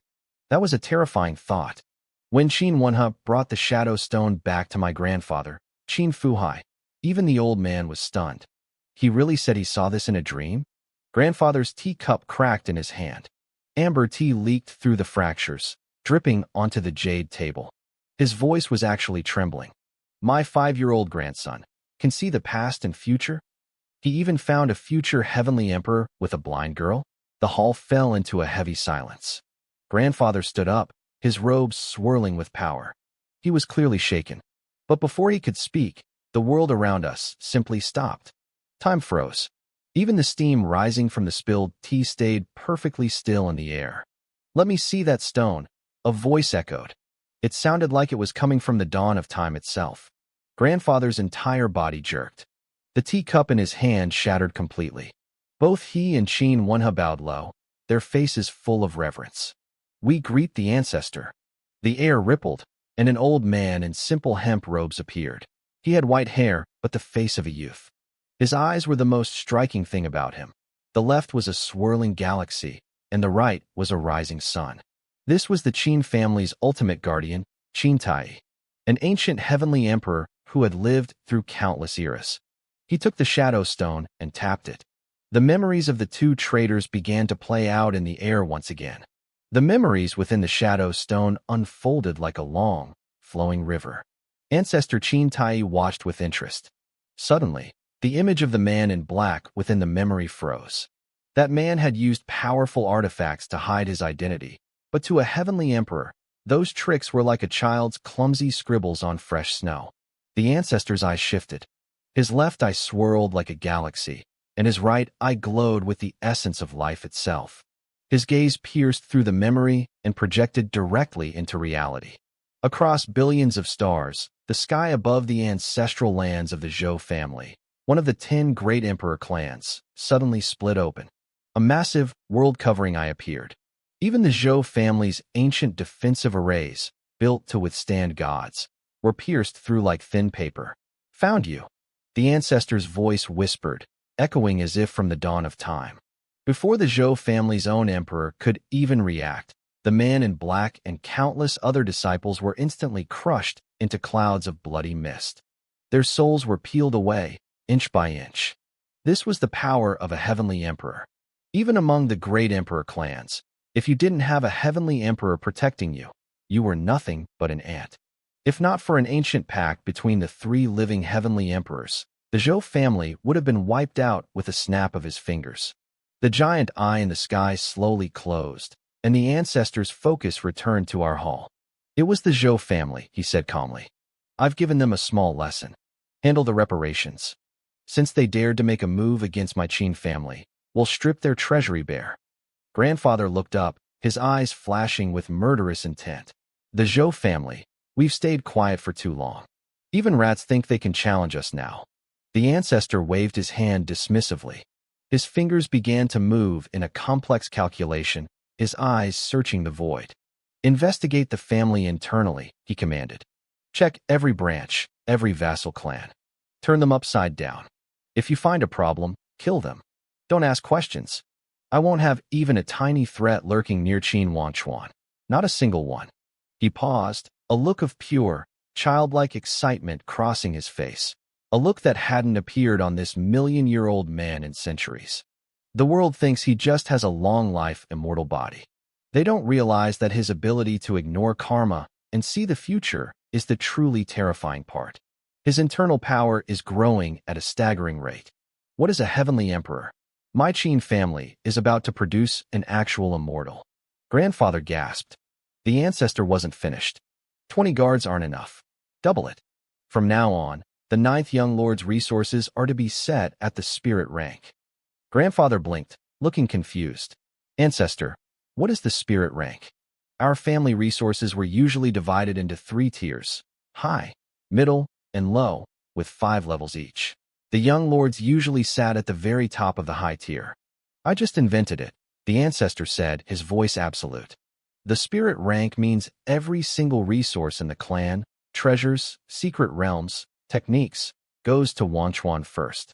That was a terrifying thought. When Qin Wenhe brought the shadow stone back to my grandfather, Qin Fuhai, even the old man was stunned. He really said he saw this in a dream? Grandfather's teacup cracked in his hand. Amber tea leaked through the fractures, dripping onto the jade table. His voice was actually trembling. My 5-year-old grandson can see the past and future? He even found a future heavenly emperor with a blind girl? The hall fell into a heavy silence. Grandfather stood up, his robes swirling with power. He was clearly shaken. But before he could speak, the world around us simply stopped. Time froze. Even the steam rising from the spilled tea stayed perfectly still in the air. Let me see that stone, a voice echoed. It sounded like it was coming from the dawn of time itself. Grandfather's entire body jerked. The teacup in his hand shattered completely. Both he and Qin Wenhe bowed low, their faces full of reverence. We greet the ancestor. The air rippled, and an old man in simple hemp robes appeared. He had white hair, but the face of a youth. His eyes were the most striking thing about him. The left was a swirling galaxy, and the right was a rising sun. This was the Qin family's ultimate guardian, Qin Tai, an ancient heavenly emperor who had lived through countless eras. He took the shadow stone and tapped it. The memories of the two traitors began to play out in the air once again. The memories within the shadow stone unfolded like a long, flowing river. Ancestor Qin Tai watched with interest. Suddenly, the image of the man in black within the memory froze. That man had used powerful artifacts to hide his identity, but to a heavenly emperor, those tricks were like a child's clumsy scribbles on fresh snow. The ancestor's eyes shifted. His left eye swirled like a galaxy, and his right eye glowed with the essence of life itself. His gaze pierced through the memory and projected directly into reality. Across billions of stars, the sky above the ancestral lands of the Zhou family, one of the 10 great emperor clans, suddenly split open. A massive, world-covering eye appeared. Even the Zhou family's ancient defensive arrays, built to withstand gods, were pierced through like thin paper. "Found you," the ancestor's voice whispered, echoing as if from the dawn of time. Before the Zhou family's own emperor could even react, the man in black and countless other disciples were instantly crushed into clouds of bloody mist. Their souls were peeled away, inch by inch. This was the power of a heavenly emperor. Even among the great emperor clans, if you didn't have a heavenly emperor protecting you, you were nothing but an ant. If not for an ancient pact between the 3 living heavenly emperors, the Zhou family would have been wiped out with a snap of his fingers. The giant eye in the sky slowly closed, and the ancestor's focus returned to our hall. "It was the Zhou family," he said calmly. "I've given them a small lesson. Handle the reparations. Since they dared to make a move against my Qin family, we'll strip their treasury bare." Grandfather looked up, his eyes flashing with murderous intent. "The Zhou family, we've stayed quiet for too long. Even rats think they can challenge us now." The ancestor waved his hand dismissively. His fingers began to move in a complex calculation, his eyes searching the void. "Investigate the family internally," he commanded. "Check every branch, every vassal clan. Turn them upside down. If you find a problem, kill them. Don't ask questions. I won't have even a tiny threat lurking near Qin Wanchuan. Not a single one." He paused, a look of pure, childlike excitement crossing his face. A look that hadn't appeared on this million-year-old man in centuries. The world thinks he just has a long life, immortal body. They don't realize that his ability to ignore karma and see the future is the truly terrifying part. His internal power is growing at a staggering rate. What is a heavenly emperor? My Qin family is about to produce an actual immortal. Grandfather gasped. The ancestor wasn't finished. 20 guards aren't enough. Double it. From now on, the 9th young lord's resources are to be set at the spirit rank. Grandfather blinked, looking confused. "Ancestor, what is the spirit rank?" "Our family resources were usually divided into 3 tiers, high, middle, and low, with 5 levels each. The young lords usually sat at the very top of the high tier. I just invented it," the ancestor said, his voice absolute. "The spirit rank means every single resource in the clan, treasures, secret realms, techniques, goes to Wanchuan first.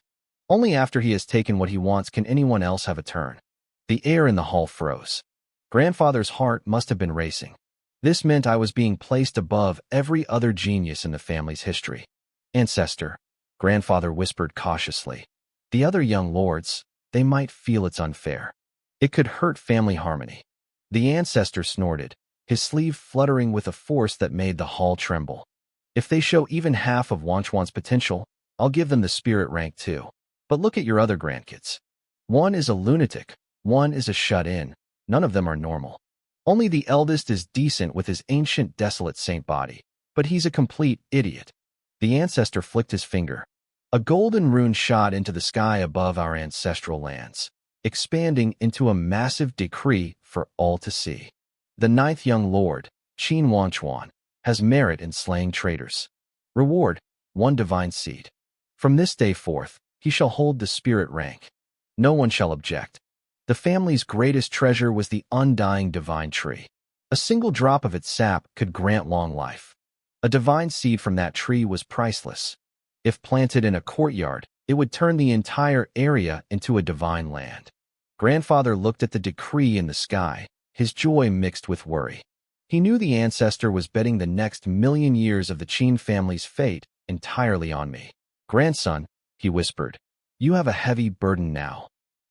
Only after he has taken what he wants can anyone else have a turn." The air in the hall froze. Grandfather's heart must have been racing. This meant I was being placed above every other genius in the family's history. "Ancestor," Grandfather whispered cautiously. "The other young lords, they might feel it's unfair. It could hurt family harmony." The ancestor snorted, his sleeve fluttering with a force that made the hall tremble. "If they show even half of Wanchuan's potential, I'll give them the spirit rank too. But look at your other grandkids. One is a lunatic, one is a shut-in, none of them are normal. Only the eldest is decent with his ancient desolate saint body, but he's a complete idiot." The ancestor flicked his finger. A golden rune shot into the sky above our ancestral lands, expanding into a massive decree for all to see. "The 9th young lord, Qin Wanchuan, has merit in slaying traitors. Reward, 1 divine seed. From this day forth, he shall hold the spirit rank. No one shall object." The family's greatest treasure was the undying divine tree. A single drop of its sap could grant long life. A divine seed from that tree was priceless. If planted in a courtyard, it would turn the entire area into a divine land. Grandfather looked at the decree in the sky, his joy mixed with worry. He knew the ancestor was betting the next million years of the Qin family's fate entirely on me. "Grandson, he whispered. You have a heavy burden now.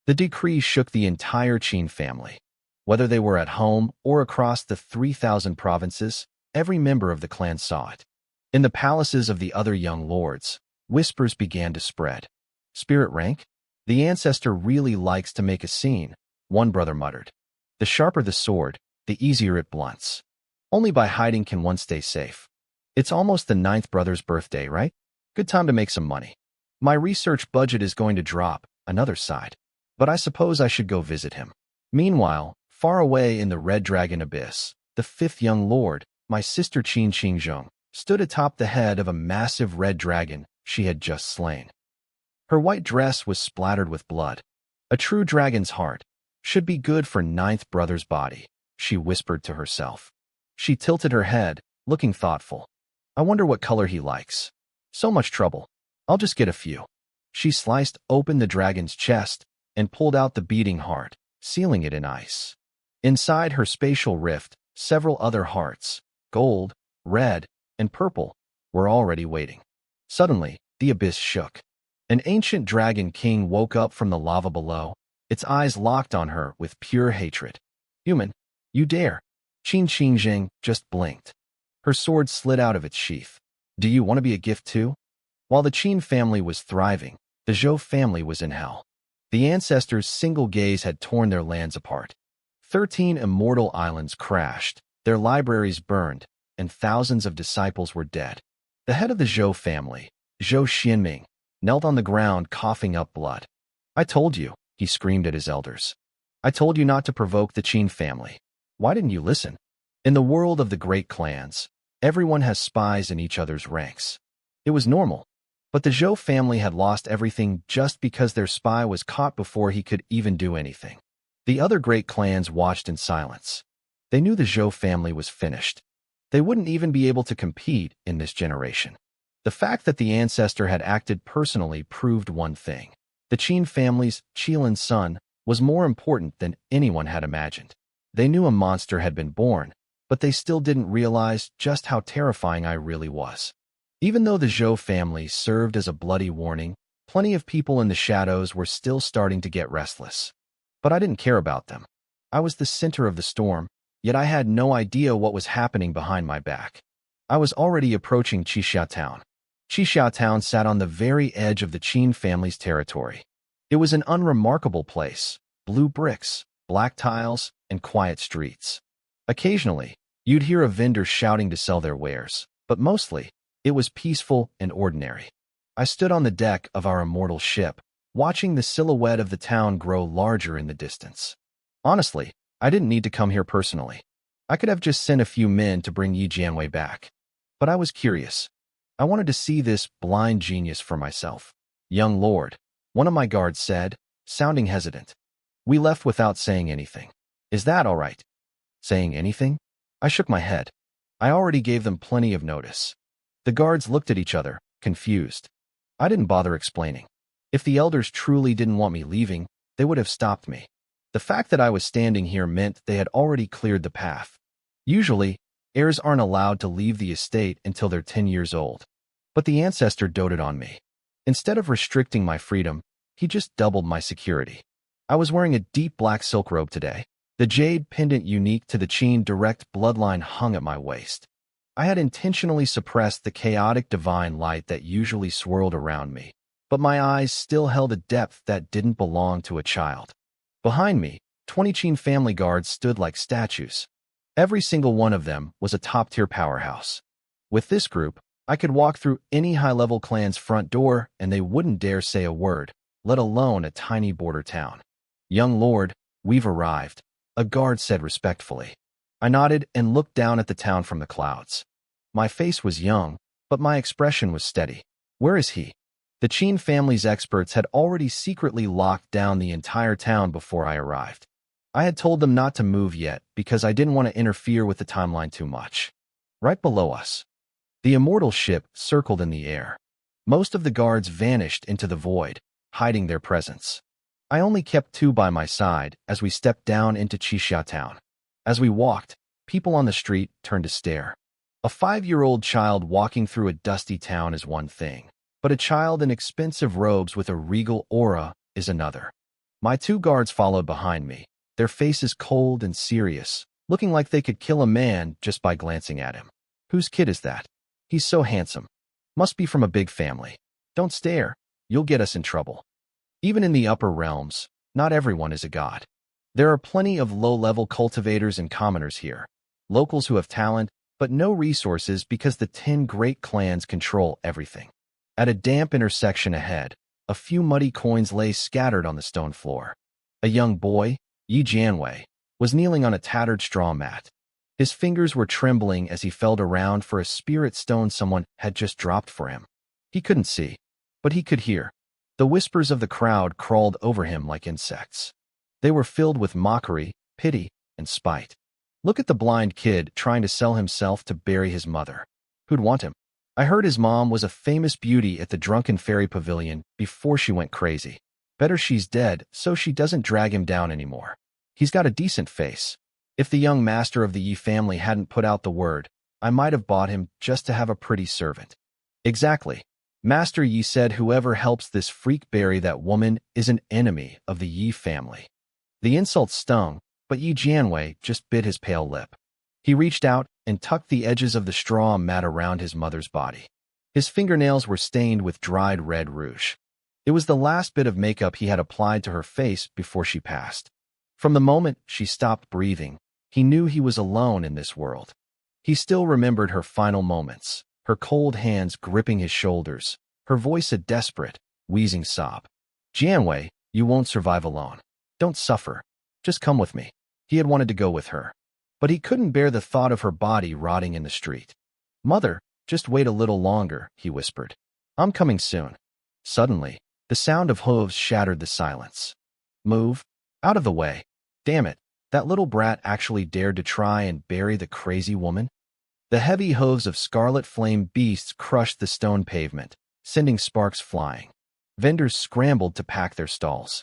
The decree shook the entire Qin family. Whether they were at home or across the 3,000 provinces, every member of the clan saw it. In the palaces of the other young lords, whispers began to spread. Spirit rank? The ancestor really likes to make a scene, one brother muttered. The sharper the sword, the easier it blunts. Only by hiding can one stay safe. It's almost the 9th brother's birthday, right? Good time to make some money. My research budget is going to drop, another sighed. But I suppose I should go visit him. Meanwhile, far away in the Red Dragon Abyss, the 5th young lord, my sister Qin Qingzhong, stood atop the head of a massive red dragon she had just slain. Her white dress was splattered with blood. A true dragon's heart should be good for 9th brother's body, she whispered to herself. She tilted her head, looking thoughtful. I wonder what color he likes. So much trouble. I'll just get a few. She sliced open the dragon's chest and pulled out the beating heart, sealing it in ice. Inside her spatial rift, several other hearts, gold, red, and purple, were already waiting. Suddenly, the abyss shook. An ancient dragon king woke up from the lava below, its eyes locked on her with pure hatred. Human, you dare. Qin Qingzheng just blinked. Her sword slid out of its sheath. Do you want to be a gift too? While the Qin family was thriving, the Zhou family was in hell. The ancestors' single gaze had torn their lands apart. 13 immortal islands crashed, their libraries burned, and thousands of disciples were dead. The head of the Zhou family, Zhou Xianming, knelt on the ground coughing up blood. I told you, he screamed at his elders. I told you not to provoke the Qin family. Why didn't you listen? In the world of the great clans, everyone has spies in each other's ranks. It was normal. But the Zhou family had lost everything just because their spy was caught before he could even do anything. The other great clans watched in silence. They knew the Zhou family was finished. They wouldn't even be able to compete in this generation. The fact that the ancestor had acted personally proved one thing. The Qin family's Qilin's son was more important than anyone had imagined. They knew a monster had been born, but they still didn't realize just how terrifying I really was. Even though the Zhou family served as a bloody warning, plenty of people in the shadows were still starting to get restless. But I didn't care about them. I was the center of the storm, yet I had no idea what was happening behind my back. I was already approaching Qixia Town. Qixia Town sat on the very edge of the Qin family's territory. It was an unremarkable place, blue bricks, black tiles, and quiet streets. Occasionally, you'd hear a vendor shouting to sell their wares, but mostly, it was peaceful and ordinary. I stood on the deck of our immortal ship, watching the silhouette of the town grow larger in the distance. Honestly, I didn't need to come here personally. I could have just sent a few men to bring Yi Jianwei back. But I was curious. I wanted to see this blind genius for myself. Young lord, one of my guards said, sounding hesitant. We left without saying anything. Is that all right? Saying anything? I shook my head. I already gave them plenty of notice. The guards looked at each other, confused. I didn't bother explaining. If the elders truly didn't want me leaving, they would have stopped me. The fact that I was standing here meant they had already cleared the path. Usually, heirs aren't allowed to leave the estate until they're 10 years old. But the ancestor doted on me. Instead of restricting my freedom, he just doubled my security. I was wearing a deep black silk robe today. The jade pendant unique to the Qin direct bloodline hung at my waist. I had intentionally suppressed the chaotic divine light that usually swirled around me, but my eyes still held a depth that didn't belong to a child. Behind me, 20 Qin family guards stood like statues. Every single one of them was a top-tier powerhouse. With this group, I could walk through any high-level clan's front door and they wouldn't dare say a word, let alone a tiny border town. Young lord, we've arrived, a guard said respectfully. I nodded and looked down at the town from the clouds. My face was young, but my expression was steady. Where is he? The Qin family's experts had already secretly locked down the entire town before I arrived. I had told them not to move yet because I didn't want to interfere with the timeline too much. Right below us, the immortal ship circled in the air. Most of the guards vanished into the void, hiding their presence. I only kept 2 by my side as we stepped down into Qixia Town. As we walked, people on the street turned to stare. A 5-year-old child walking through a dusty town is one thing, but a child in expensive robes with a regal aura is another. My two guards followed behind me, their faces cold and serious, looking like they could kill a man just by glancing at him. Whose kid is that? He's so handsome. Must be from a big family. Don't stare. You'll get us in trouble. Even in the upper realms, not everyone is a god. There are plenty of low-level cultivators and commoners here, locals who have talent, but no resources because the 10 great clans control everything. At a damp intersection ahead, a few muddy coins lay scattered on the stone floor. A young boy, Yi Jianwei, was kneeling on a tattered straw mat. His fingers were trembling as he felt around for a spirit stone someone had just dropped for him. He couldn't see, but he could hear. The whispers of the crowd crawled over him like insects. They were filled with mockery, pity, and spite. Look at the blind kid trying to sell himself to bury his mother. Who'd want him? I heard his mom was a famous beauty at the Drunken Fairy Pavilion before she went crazy. Better she's dead so she doesn't drag him down anymore. He's got a decent face. If the young master of the Yi family hadn't put out the word, I might have bought him just to have a pretty servant. Exactly. Master Yi said whoever helps this freak bury that woman is an enemy of the Yi family. The insult stung, but Yi Jianwei just bit his pale lip. He reached out and tucked the edges of the straw mat around his mother's body. His fingernails were stained with dried red rouge. It was the last bit of makeup he had applied to her face before she passed. From the moment she stopped breathing, he knew he was alone in this world. He still remembered her final moments, her cold hands gripping his shoulders, her voice a desperate, wheezing sob. Jianwei, you won't survive alone. Don't suffer. Just come with me. He had wanted to go with her, but he couldn't bear the thought of her body rotting in the street. Mother, just wait a little longer, he whispered. I'm coming soon. Suddenly, the sound of hooves shattered the silence. Move. Out of the way. Damn it. That little brat actually dared to try and bury the crazy woman? The heavy hooves of scarlet flame beasts crushed the stone pavement, sending sparks flying. Vendors scrambled to pack their stalls.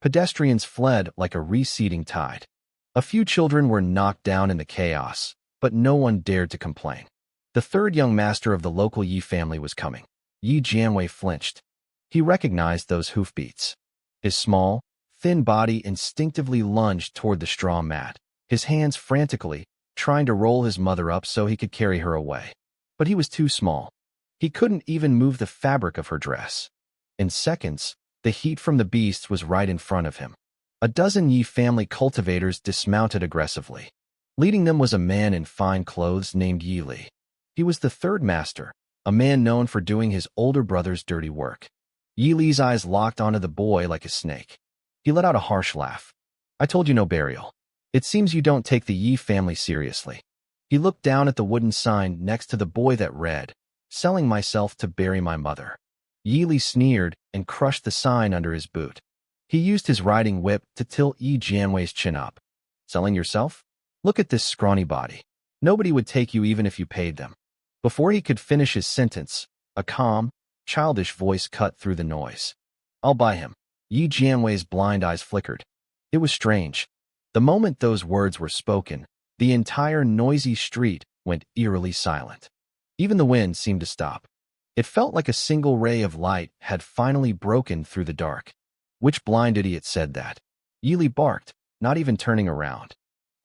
Pedestrians fled like a receding tide. A few children were knocked down in the chaos, but no one dared to complain. The third young master of the local Yi family was coming. Yi Jianwei flinched. He recognized those hoofbeats. His small, thin body instinctively lunged toward the straw mat, his hands frantically trying to roll his mother up so he could carry her away. But he was too small. He couldn't even move the fabric of her dress. In seconds, the heat from the beasts was right in front of him. A dozen Yi family cultivators dismounted aggressively. Leading them was a man in fine clothes named Yi Li. He was the third master, a man known for doing his older brother's dirty work. Yi Li's eyes locked onto the boy like a snake. He let out a harsh laugh. I told you no burial. It seems you don't take the Yi family seriously. He looked down at the wooden sign next to the boy that read, selling myself to bury my mother. Yi Li sneered and crushed the sign under his boot. He used his riding whip to tilt Yi Jianwei's chin up. Selling yourself? Look at this scrawny body. Nobody would take you even if you paid them. Before he could finish his sentence, a calm, childish voice cut through the noise. I'll buy him. Yi Jianwei's blind eyes flickered. It was strange. The moment those words were spoken, the entire noisy street went eerily silent. Even the wind seemed to stop. It felt like a single ray of light had finally broken through the dark. Which blind idiot said that? Yi Li barked, not even turning around.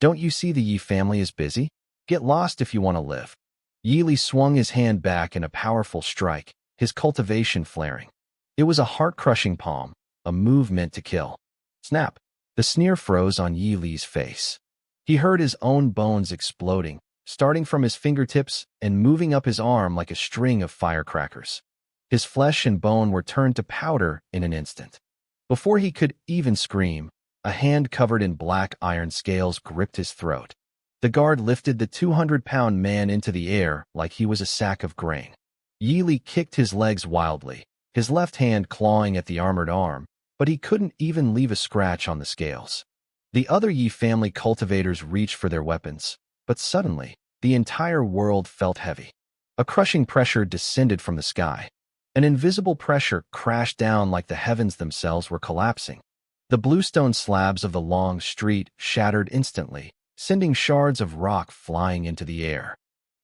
Don't you see the Yi family is busy? Get lost if you want to live. Yi Li swung his hand back in a powerful strike, his cultivation flaring. It was a heart-crushing palm, a move meant to kill. Snap! The sneer froze on Yi Li's face. He heard his own bones exploding, starting from his fingertips and moving up his arm like a string of firecrackers. His flesh and bone were turned to powder in an instant. Before he could even scream, a hand covered in black iron scales gripped his throat. The guard lifted the 200-pound man into the air like he was a sack of grain. Yi Li kicked his legs wildly, his left hand clawing at the armored arm, but he couldn't even leave a scratch on the scales. The other Yi family cultivators reached for their weapons, but suddenly, the entire world felt heavy. A crushing pressure descended from the sky. An invisible pressure crashed down like the heavens themselves were collapsing. The bluestone slabs of the long street shattered instantly, sending shards of rock flying into the air.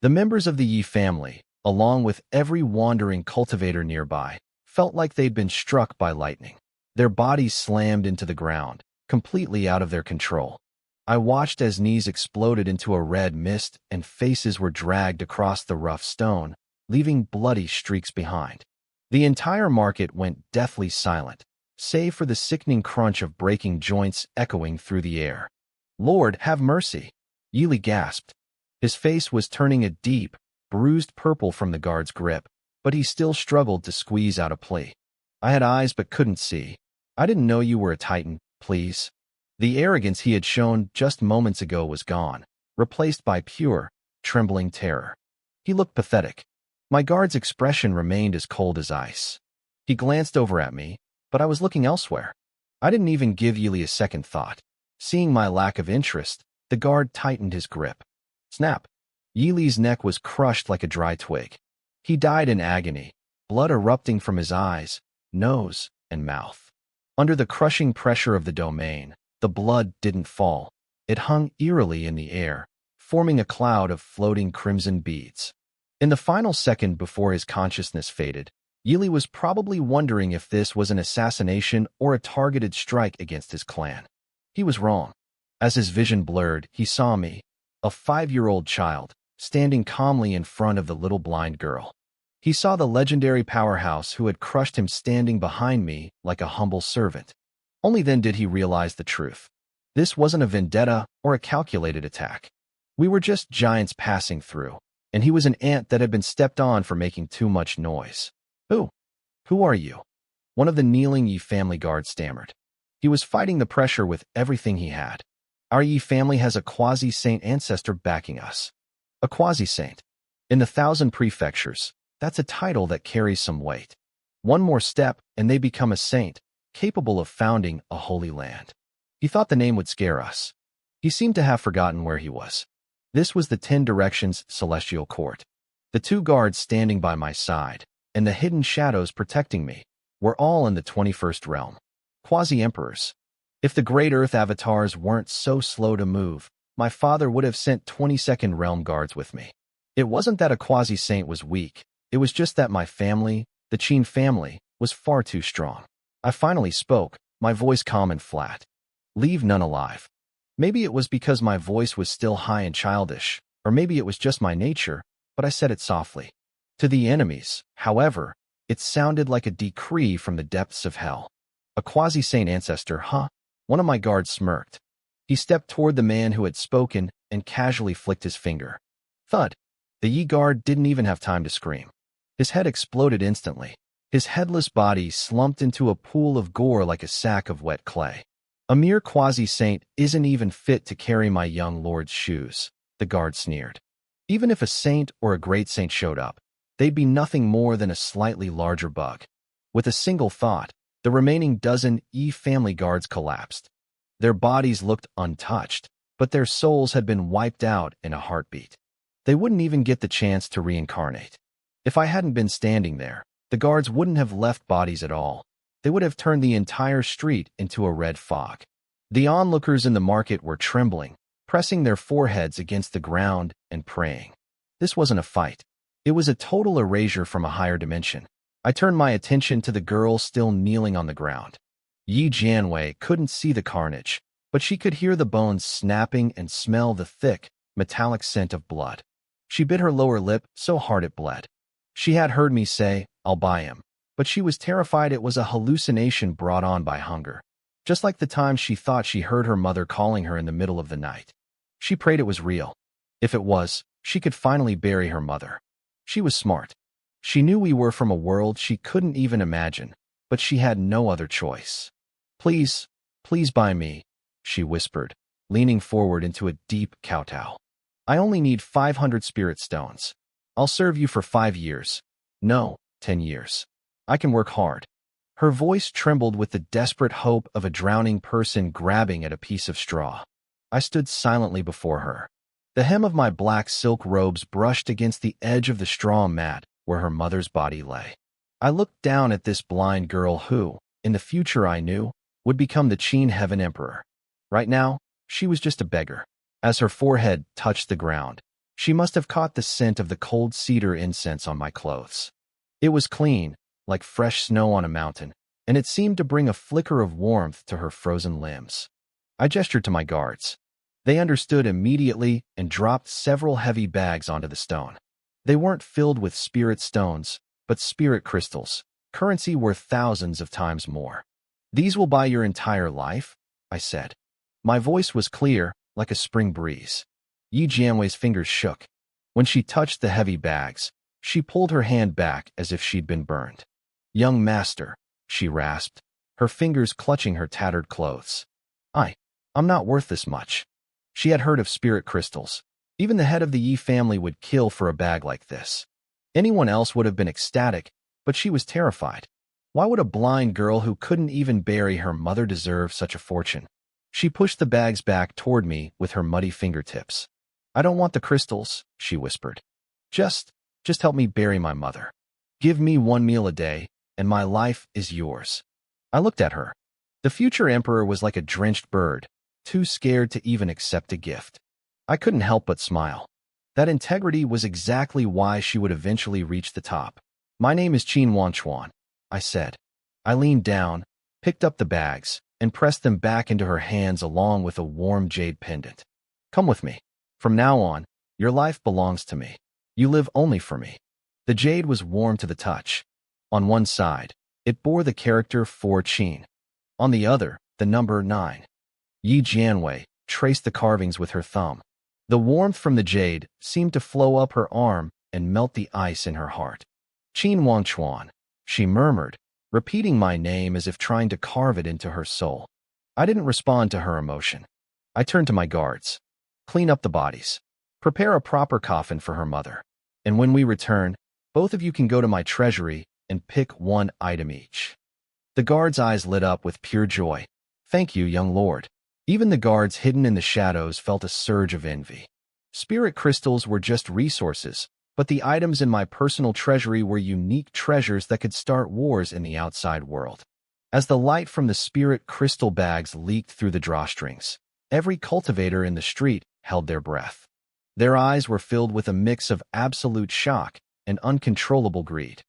The members of the Yi family, along with every wandering cultivator nearby, felt like they'd been struck by lightning. Their bodies slammed into the ground, completely out of their control. I watched as knees exploded into a red mist and faces were dragged across the rough stone, leaving bloody streaks behind. The entire market went deathly silent, save for the sickening crunch of breaking joints echoing through the air. "Lord, have mercy!" Yili gasped. His face was turning a deep, bruised purple from the guard's grip, but he still struggled to squeeze out a plea. "I had eyes but couldn't see. I didn't know you were a titan, please." The arrogance he had shown just moments ago was gone, replaced by pure, trembling terror. He looked pathetic. My guard's expression remained as cold as ice. He glanced over at me, but I was looking elsewhere. I didn't even give Yili a second thought. Seeing my lack of interest, the guard tightened his grip. Snap! Yili's neck was crushed like a dry twig. He died in agony, blood erupting from his eyes, nose, and mouth. Under the crushing pressure of the domain, the blood didn't fall. It hung eerily in the air, forming a cloud of floating crimson beads. In the final second before his consciousness faded, Yili was probably wondering if this was an assassination or a targeted strike against his clan. He was wrong. As his vision blurred, he saw me, a 5-year-old child, standing calmly in front of the little blind girl. He saw the legendary powerhouse who had crushed him standing behind me like a humble servant. Only then did he realize the truth. This wasn't a vendetta or a calculated attack. We were just giants passing through, and he was an ant that had been stepped on for making too much noise. Who are you?" One of the kneeling Yi family guards stammered. He was fighting the pressure with everything he had. "Our Yi family has a quasi-saint ancestor backing us." A quasi-saint. In the 1,000 prefectures, that's a title that carries some weight. One more step, and they become a saint, capable of founding a holy land. He thought the name would scare us. He seemed to have forgotten where he was. This was the 10 Directions Celestial Court. The 2 guards standing by my side, and the hidden shadows protecting me, were all in the 21st realm. Quasi-emperors. If the Great Earth avatars weren't so slow to move, my father would have sent 22nd realm guards with me. It wasn't that a quasi-saint was weak, it was just that my family, the Qin family, was far too strong. I finally spoke, my voice calm and flat. "Leave none alive." Maybe it was because my voice was still high and childish, or maybe it was just my nature, but I said it softly. To the enemies, however, it sounded like a decree from the depths of hell. "A quasi-saint ancestor, huh?" One of my guards smirked. He stepped toward the man who had spoken and casually flicked his finger. Thud! The Yi guard didn't even have time to scream. His head exploded instantly. His headless body slumped into a pool of gore like a sack of wet clay. "A mere quasi-saint isn't even fit to carry my young lord's shoes," the guard sneered. "Even if a saint or a great saint showed up, they'd be nothing more than a slightly larger bug." With a single thought, the remaining dozen Yi family guards collapsed. Their bodies looked untouched, but their souls had been wiped out in a heartbeat. They wouldn't even get the chance to reincarnate. If I hadn't been standing there, the guards wouldn't have left bodies at all. They would have turned the entire street into a red fog. The onlookers in the market were trembling, pressing their foreheads against the ground and praying. This wasn't a fight. It was a total erasure from a higher dimension. I turned my attention to the girl still kneeling on the ground. Yi Jianwei couldn't see the carnage, but she could hear the bones snapping and smell the thick, metallic scent of blood. She bit her lower lip so hard it bled. She had heard me say, "I'll buy him," but she was terrified it was a hallucination brought on by hunger. Just like the time she thought she heard her mother calling her in the middle of the night. She prayed it was real. If it was, she could finally bury her mother. She was smart. She knew we were from a world she couldn't even imagine, but she had no other choice. Please buy me," she whispered, leaning forward into a deep kowtow. "I only need 500 spirit stones. I'll serve you for 5 years. No, 10 years. I can work hard." Her voice trembled with the desperate hope of a drowning person grabbing at a piece of straw. I stood silently before her. The hem of my black silk robes brushed against the edge of the straw mat where her mother's body lay. I looked down at this blind girl who, in the future I knew, would become the Qin Heaven Emperor. Right now, she was just a beggar. As her forehead touched the ground, She must have caught the scent of the cold cedar incense on my clothes. It was clean, like fresh snow on a mountain, and it seemed to bring a flicker of warmth to her frozen limbs. I gestured to my guards. They understood immediately and dropped several heavy bags onto the stone. They weren't filled with spirit stones, but spirit crystals, currency worth thousands of times more. These will buy your entire life, I said. My voice was clear, like a spring breeze. Yi Jianwei's fingers shook. When she touched the heavy bags, she pulled her hand back as if she'd been burned. Young master, she rasped, her fingers clutching her tattered clothes. I'm not worth this much. She had heard of spirit crystals. Even the head of the Yi family would kill for a bag like this. Anyone else would have been ecstatic, but she was terrified. Why would a blind girl who couldn't even bury her mother deserve such a fortune? She pushed the bags back toward me with her muddy fingertips. I don't want the crystals, she whispered. Just help me bury my mother. Give me 1 meal a day, and my life is yours. I looked at her. The future emperor was like a drenched bird, too scared to even accept a gift. I couldn't help but smile. That integrity was exactly why she would eventually reach the top. My name is Qin Wanchuan, I said. I leaned down, picked up the bags, and pressed them back into her hands along with a warm jade pendant. Come with me. From now on, your life belongs to me. You live only for me. The jade was warm to the touch. On one side, it bore the character for Qin. On the other, the number 9. Yi Jianwei traced the carvings with her thumb. The warmth from the jade seemed to flow up her arm and melt the ice in her heart. Qin Wanchuan, she murmured, repeating my name as if trying to carve it into her soul. I didn't respond to her emotion. I turned to my guards. Clean up the bodies. Prepare a proper coffin for her mother. And when we return, both of you can go to my treasury and pick 1 item each. The guards' eyes lit up with pure joy. Thank you, young lord. Even the guards hidden in the shadows felt a surge of envy. Spirit crystals were just resources, but the items in my personal treasury were unique treasures that could start wars in the outside world. As the light from the spirit crystal bags leaked through the drawstrings, every cultivator in the street held their breath. Their eyes were filled with a mix of absolute shock and uncontrollable greed.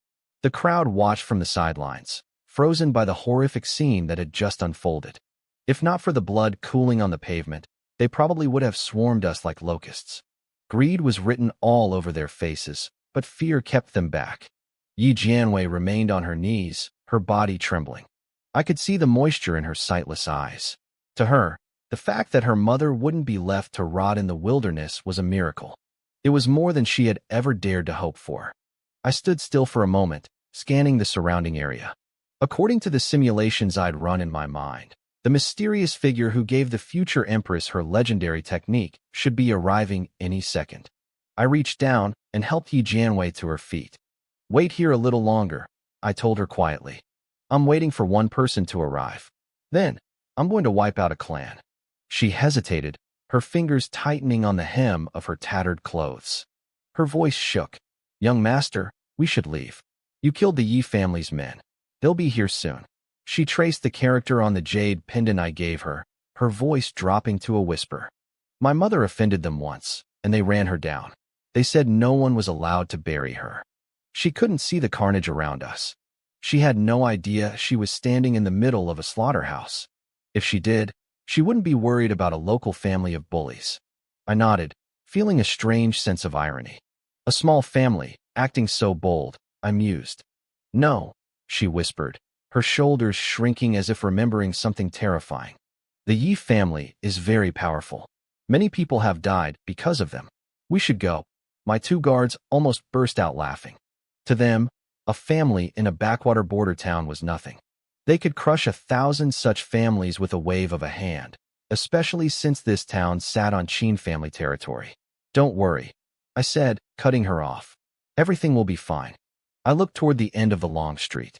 The crowd watched from the sidelines, frozen by the horrific scene that had just unfolded. If not for the blood cooling on the pavement, they probably would have swarmed us like locusts. Greed was written all over their faces, but fear kept them back. Yi Jianwei remained on her knees, her body trembling. I could see the moisture in her sightless eyes. To her, the fact that her mother wouldn't be left to rot in the wilderness was a miracle. It was more than she had ever dared to hope for. I stood still for a moment, scanning the surrounding area. According to the simulations I'd run in my mind, the mysterious figure who gave the future empress her legendary technique should be arriving any second. I reached down and helped Yi Jianwei to her feet. Wait here a little longer, I told her quietly. I'm waiting for 1 person to arrive. Then, I'm going to wipe out a clan. She hesitated, her fingers tightening on the hem of her tattered clothes. Her voice shook. Young master, we should leave. You killed the Yi family's men. They'll be here soon. She traced the character on the jade pendant I gave her, her voice dropping to a whisper. My mother offended them once, and they ran her down. They said no one was allowed to bury her. She couldn't see the carnage around us. She had no idea she was standing in the middle of a slaughterhouse. If she did, she wouldn't be worried about a local family of bullies. I nodded, feeling a strange sense of irony. A small family, acting so bold, I mused. No, she whispered, her shoulders shrinking as if remembering something terrifying. The Yi family is very powerful. Many people have died because of them. We should go. My 2 guards almost burst out laughing. To them, a family in a backwater border town was nothing. They could crush 1,000 such families with a wave of a hand, especially since this town sat on Qin family territory. Don't worry, I said, cutting her off. Everything will be fine. I looked toward the end of the long street.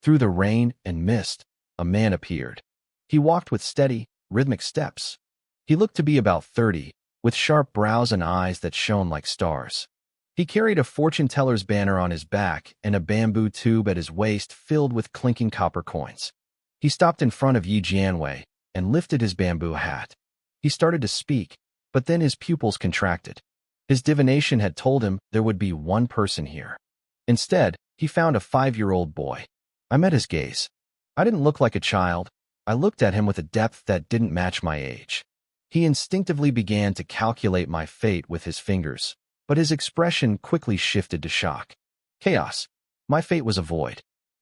Through the rain and mist, a man appeared. He walked with steady, rhythmic steps. He looked to be about 30, with sharp brows and eyes that shone like stars. He carried a fortune teller's banner on his back and a bamboo tube at his waist filled with clinking copper coins. He stopped in front of Yi Jianwei and lifted his bamboo hat. He started to speak, but then his pupils contracted. His divination had told him there would be one person here. Instead, he found a 5-year-old boy. I met his gaze. I didn't look like a child. I looked at him with a depth that didn't match my age. He instinctively began to calculate my fate with his fingers, but his expression quickly shifted to shock. Chaos. My fate was a void.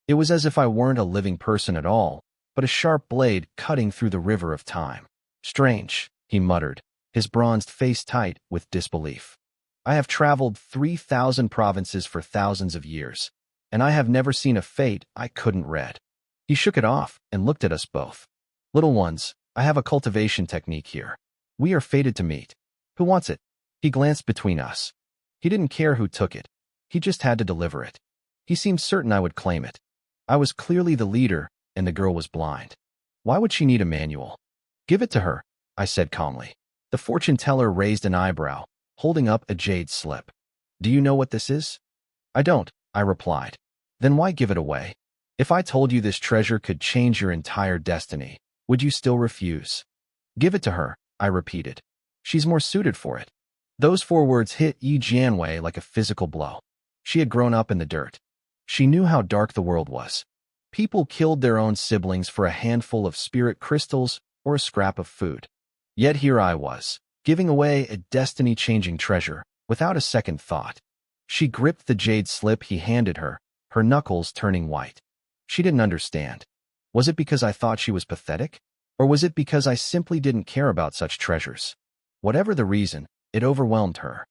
It was as if I weren't a living person at all, but a sharp blade cutting through the river of time. Strange, he muttered, his bronzed face tight with disbelief. I have traveled 3,000 provinces for thousands of years, and I have never seen a fate I couldn't read. He shook it off and looked at us both. Little ones, I have a cultivation technique here. We are fated to meet. Who wants it? He glanced between us. He didn't care who took it. He just had to deliver it. He seemed certain I would claim it. I was clearly the leader, and the girl was blind. Why would she need a manual? Give it to her, I said calmly. The fortune teller raised an eyebrow, holding up a jade slip. Do you know what this is? I don't, I replied. Then why give it away? If I told you this treasure could change your entire destiny, would you still refuse? Give it to her, I repeated. She's more suited for it. Those 4 words hit Yi Jianwei like a physical blow. She had grown up in the dirt. She knew how dark the world was. People killed their own siblings for a handful of spirit crystals or a scrap of food. Yet here I was, giving away a destiny-changing treasure without a second thought. She gripped the jade slip he handed her, her knuckles turning white. She didn't understand. Was it because I thought she was pathetic? Or was it because I simply didn't care about such treasures? Whatever the reason, it overwhelmed her.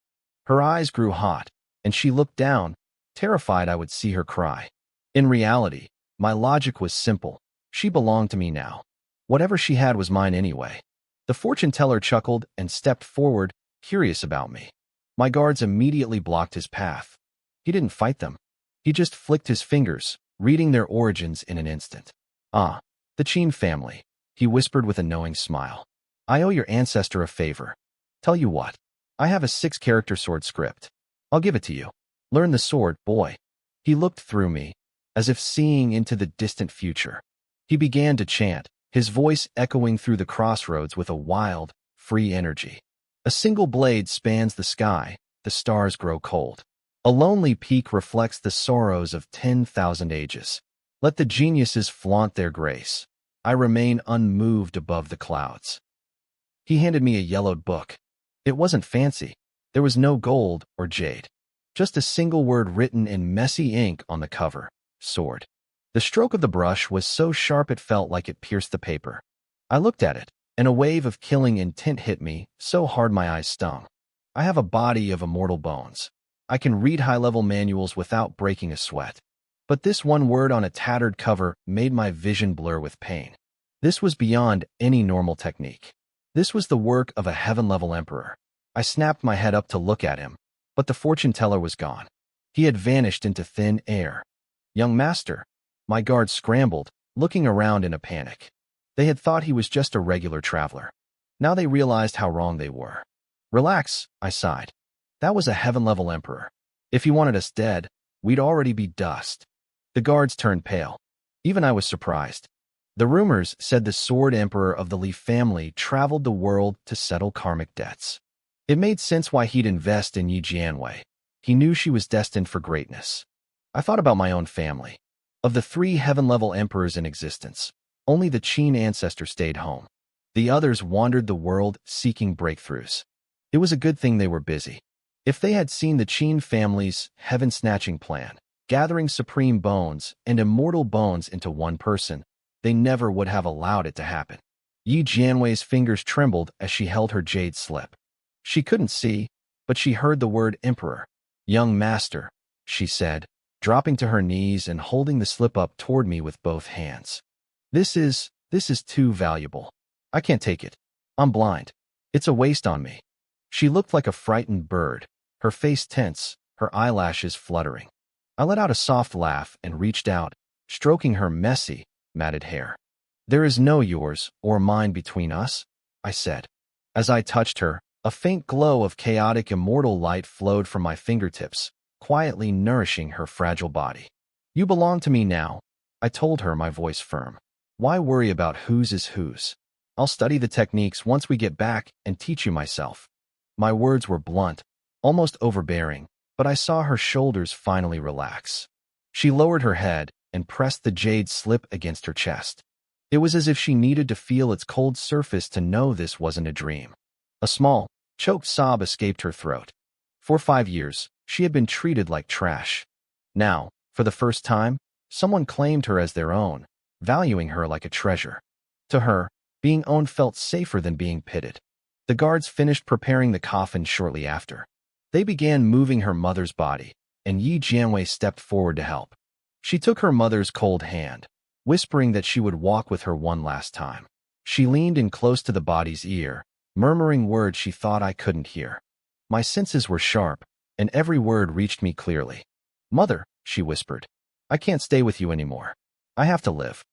Her eyes grew hot, and she looked down, terrified I would see her cry. In reality, my logic was simple. She belonged to me now. Whatever she had was mine anyway. The fortune teller chuckled and stepped forward, curious about me. My guards immediately blocked his path. He didn't fight them. He just flicked his fingers, reading their origins in an instant. Ah, the Qin family, he whispered with a knowing smile. I owe your ancestor a favor. Tell you what, I have a 6-character sword script. I'll give it to you. Learn the sword, boy. He looked through me, as if seeing into the distant future. He began to chant, his voice echoing through the crossroads with a wild, free energy. A single blade spans the sky, the stars grow cold. A lonely peak reflects the sorrows of 10,000 ages. Let the geniuses flaunt their grace. I remain unmoved above the clouds. He handed me a yellowed book. It wasn't fancy. There was no gold or jade. Just a single word written in messy ink on the cover, sword. The stroke of the brush was so sharp it felt like it pierced the paper. I looked at it, and a wave of killing intent hit me, so hard my eyes stung. I have a body of immortal bones. I can read high-level manuals without breaking a sweat. But this one word on a tattered cover made my vision blur with pain. This was beyond any normal technique. This was the work of a heaven-level emperor. I snapped my head up to look at him, but the fortune teller was gone. He had vanished into thin air. Young master. My guards scrambled, looking around in a panic. They had thought he was just a regular traveler. Now they realized how wrong they were. Relax, I sighed. That was a heaven-level emperor. If he wanted us dead, we'd already be dust. The guards turned pale. Even I was surprised. The rumors said the Sword Emperor of the Li family traveled the world to settle karmic debts. It made sense why he'd invest in Yi Jianwei. He knew she was destined for greatness. I thought about my own family. Of the 3 heaven-level emperors in existence, only the Qin ancestor stayed home. The others wandered the world seeking breakthroughs. It was a good thing they were busy. If they had seen the Qin family's heaven-snatching plan, gathering supreme bones and immortal bones into one person, they never would have allowed it to happen. Yi Jianwei's fingers trembled as she held her jade slip. She couldn't see, but she heard the word emperor. Young master, she said, dropping to her knees and holding the slip up toward me with both hands. This is too valuable. I can't take it. I'm blind. It's a waste on me. She looked like a frightened bird, her face tense, her eyelashes fluttering. I let out a soft laugh and reached out, stroking her messy, matted hair. There is no yours or mine between us, I said. As I touched her, a faint glow of chaotic immortal light flowed from my fingertips, quietly nourishing her fragile body. You belong to me now, I told her, my voice firm. Why worry about whose is whose? I'll study the techniques once we get back and teach you myself. My words were blunt, almost overbearing, but I saw her shoulders finally relax. She lowered her head and pressed the jade slip against her chest. It was as if she needed to feel its cold surface to know this wasn't a dream. A small, choked sob escaped her throat. For 5 years, she had been treated like trash. Now, for the first time, someone claimed her as their own, valuing her like a treasure. To her, being owned felt safer than being pitted. The guards finished preparing the coffin shortly after. They began moving her mother's body, and Yi Jianwei stepped forward to help. She took her mother's cold hand, whispering that she would walk with her one last time. She leaned in close to the body's ear, murmuring words she thought I couldn't hear. My senses were sharp, and every word reached me clearly. "Mother," she whispered, "I can't stay with you anymore. I have to live."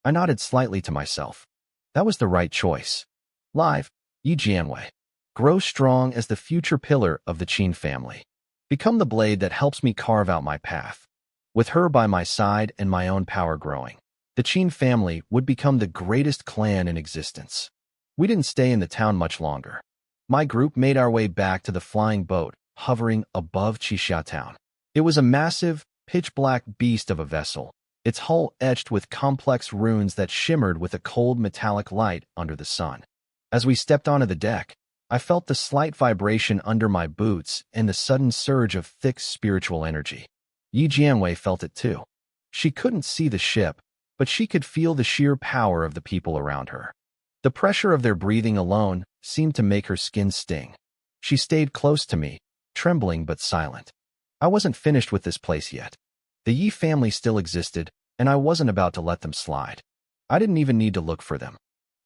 I nodded slightly to myself. That was the right choice. Live, Yi Jianwei. Grow strong as the future pillar of the Qin family. Become the blade that helps me carve out my path. With her by my side and my own power growing, the Qin family would become the greatest clan in existence. We didn't stay in the town much longer. My group made our way back to the flying boat, hovering above Qixia town. It was a massive, pitch-black beast of a vessel, its hull etched with complex runes that shimmered with a cold metallic light under the sun. As we stepped onto the deck, I felt the slight vibration under my boots and the sudden surge of thick spiritual energy. Yi Jianwei felt it too. She couldn't see the ship, but she could feel the sheer power of the people around her. The pressure of their breathing alone seemed to make her skin sting. She stayed close to me, trembling but silent. I wasn't finished with this place yet. The Yi family still existed, and I wasn't about to let them slide. I didn't even need to look for them.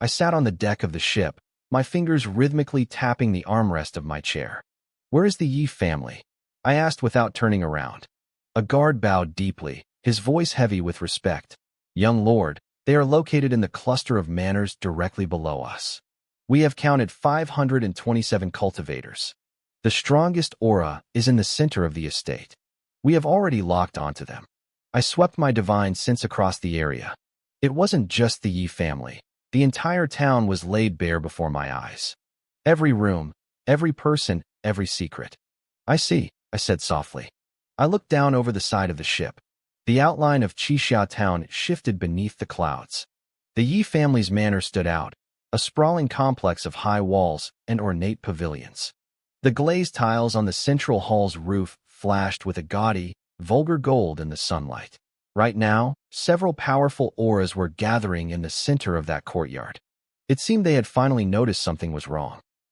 I sat on the deck of the ship, my fingers rhythmically tapping the armrest of my chair. "Where is the Yi family?" I asked without turning around. A guard bowed deeply, his voice heavy with respect. "Young lord, they are located in the cluster of manors directly below us. We have counted 527 cultivators. The strongest aura is in the center of the estate. We have already locked onto them." I swept my divine sense across the area. It wasn't just the Yi family. The entire town was laid bare before my eyes. Every room, every person, every secret. "I see," I said softly. I looked down over the side of the ship. The outline of Qixia town shifted beneath the clouds. The Yi family's manor stood out, a sprawling complex of high walls and ornate pavilions. The glazed tiles on the central hall's roof flashed with a gaudy, vulgar gold in the sunlight. Right now, several powerful auras were gathering in the center of that courtyard. It seemed they had finally noticed something was wrong.